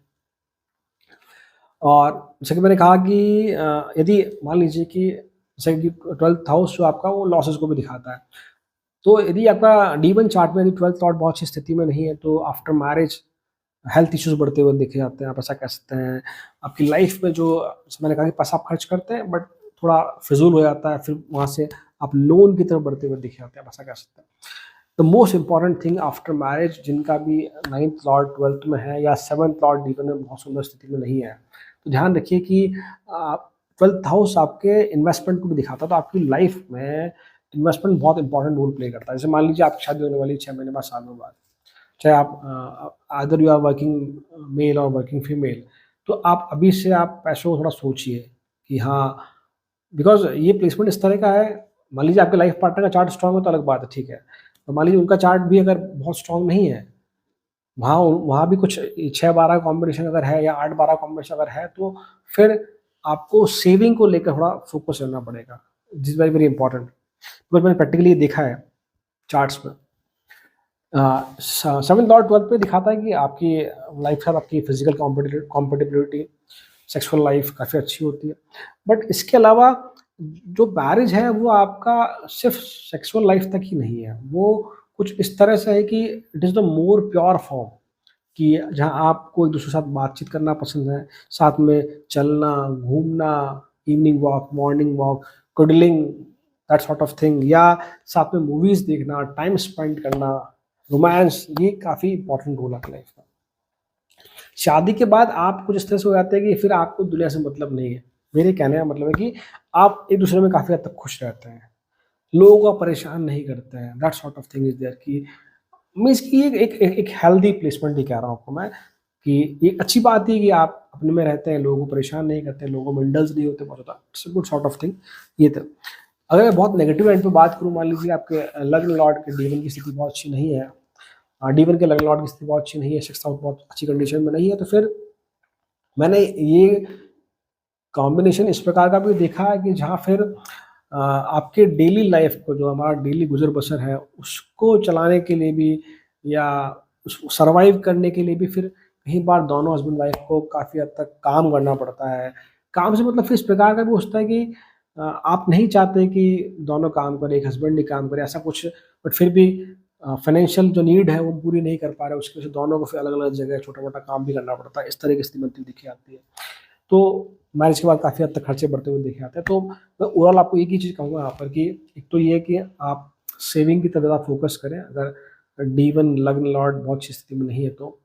और जैसे कि मैंने कहा कि यदि मान लीजिए कि जैसे कि 12th हाउस जो आपका, वो लॉसेस को भी दिखाता है। तो यदि आपका D1 चार्ट में यदि 12th लॉर्ड बहुत अच्छी स्थिति में नहीं है, तो आफ्टर मैरिज हेल्थ इश्यूज़ बढ़ते हुए देखे जाते हैं, आप ऐसा कह सकते हैं। आपकी लाइफ में जो, जैसे मैंने कहा कि पैसा आप खर्च करते हैं, बट थोड़ा फिज़ूल हो जाता है, फिर वहाँ से आप लोन की तरफ बढ़ते हुए दिखे जाते हैं, आप ऐसा कह सकते हैं। The most important thing after marriage, जिनका भी 9th लॉर्ड 12th में है, या 7th लॉर्ड D1 में बहुत सुंदर स्थिति में नहीं है, तो ध्यान रखिए कि 12th हाउस आपके इन्वेस्टमेंट को भी दिखाता है। तो आपकी लाइफ में इन्वेस्टमेंट बहुत इंपॉर्टेंट रोल प्ले करता है। जैसे मान लीजिए आपकी शादी होने वाली है 6 महीने बाद, साल में बाद, चाहे आप either you are working male और वर्किंग फीमेल, तो आप अभी से आप पैसों को थोड़ा सोचिए कि हाँ, बिकॉज़ ये प्लेसमेंट इस तरह का है। मान लीजिए आपके लाइफ पार्टनर का चार्ट स्ट्रॉन्ग है तो अलग बात है, ठीक है। तो मान लीजिए उनका चार्ट भी अगर बहुत स्ट्रॉन्ग नहीं है, वहाँ वहाँ भी कुछ 6-12 कॉम्बिनेशन अगर है, या 8-12 कॉम्बिनेशन अगर है, तो फिर आपको सेविंग को लेकर थोड़ा फोकस करना पड़ेगा। This is very very important, because मैंने प्रैक्टिकली ये देखा है चार्ट्स में। 7th और 12th पे दिखाता है कि आपकी लाइफ के साथ आपकी फिजिकल कॉम्पेटिबिलिटी, सेक्सुअल लाइफ काफ़ी अच्छी होती है। बट इसके अलावा जो मैरिज है, वो आपका सिर्फ सेक्सुअल लाइफ तक ही नहीं है, वो कुछ इस तरह से है कि it is the more pure form, कि जहाँ आपको एक दूसरे के साथ बातचीत करना पसंद है, साथ में चलना, घूमना, evening walk, morning walk, cuddling, that sort of thing, या साथ में मूवीज़ देखना, टाइम स्पेंड करना, रोमांस, ये काफ़ी इंपॉर्टेंट रोल है लाइफ का। शादी के बाद आप कुछ इस तरह से हो जाते हैं कि फिर आपको दुनिया से मतलब नहीं है। मेरे कहने का मतलब है कि आप एक दूसरे में काफ़ी हद तक खुश रहते हैं, लोगों को परेशान नहीं करते हैं, that sort of thing is there कि मीन्स कि एक हेल्दी प्लेसमेंट ही कह रहा हूँ आपको मैं, कि ये अच्छी बात है कि आप अपने में रहते हैं, लोगों को परेशान नहीं करते, लोगों में इंडल्ज नहीं होते बहुत ज़्यादा, it's a good sort of thing. ये तो अगर मैं बहुत नेगेटिव एंड पे बात करूँ, मान लीजिए आपके लग्न लॉर्ड के D1 की स्थिति बहुत अच्छी नहीं है, D1 के लग्न लॉर्ड की स्थिति बहुत अच्छी नहीं है, 6th हाउस बहुत अच्छी कंडीशन में नहीं है, तो फिर मैंने ये कॉम्बिनेशन इस प्रकार का भी देखा है कि जहाँ फिर आपके डेली लाइफ को, जो हमारा डेली गुजर बसर है, उसको चलाने के लिए भी या उसको सर्वाइव करने के लिए भी फिर कई बार दोनों हस्बैंड वाइफ को काफ़ी हद तक काम करना पड़ता है। काम से मतलब फिर इस प्रकार का भी होता है कि आप नहीं चाहते कि दोनों काम करें, एक हस्बैंड ही काम करे, ऐसा कुछ, बट फिर भी फाइनेंशियल जो नीड है वो पूरी नहीं कर पा रहे, उसकी वजह से दोनों को फिर अलग-अलग जगह छोटा-मोटा काम भी करना पड़ता है। इस तरह की स्थिति बनती हुई दिखी आती है। तो मैरिज के बाद काफ़ी हद तक खर्चे बढ़ते हुए देखे जाते हैं। तो मैं ओवरऑल आपको एक ही चीज़ कहूँगा यहाँ पर कि एक तो ये है कि आप सेविंग की तरफ ज़्यादा फ़ोकस करें। अगर D1 लग्न लॉर्ड बहुत अच्छी स्थिति में नहीं है तो,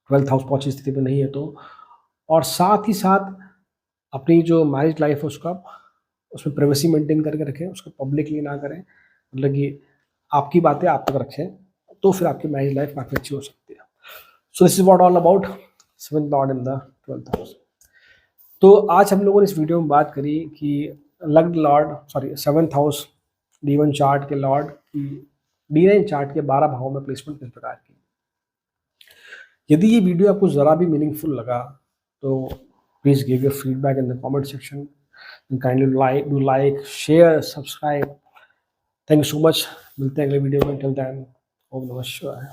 12th हाउस बहुत अच्छी स्थिति में नहीं है तो, और साथ ही साथ अपनी जो मैरिज लाइफ़ है उसको आप उसमें प्राइवेसी मेंटेन करके रखें, उसको पब्लिकली ना करें। मतलब कि आपकी बातें आप तक रखें, तो फिर आपकी मैरिज लाइफ़ काफ़ी अच्छी हो सकती है। सो this is what all about 7th lord in the 12th house. तो आज हम लोगों ने इस वीडियो में बात करी कि लग्न Lord, sorry 7th house D1 chart के लॉर्ड की D9 चार्ट के 12 भावों में प्लेसमेंट किस प्रकार की। यदि ये वीडियो आपको ज़रा भी मीनिंगफुल लगा तो please give your feedback in the comment section and kindly do like, share, subscribe. Thank you so much. मिलते हैं अगले वीडियो में। टिल देन, ओम नमः शिवाय।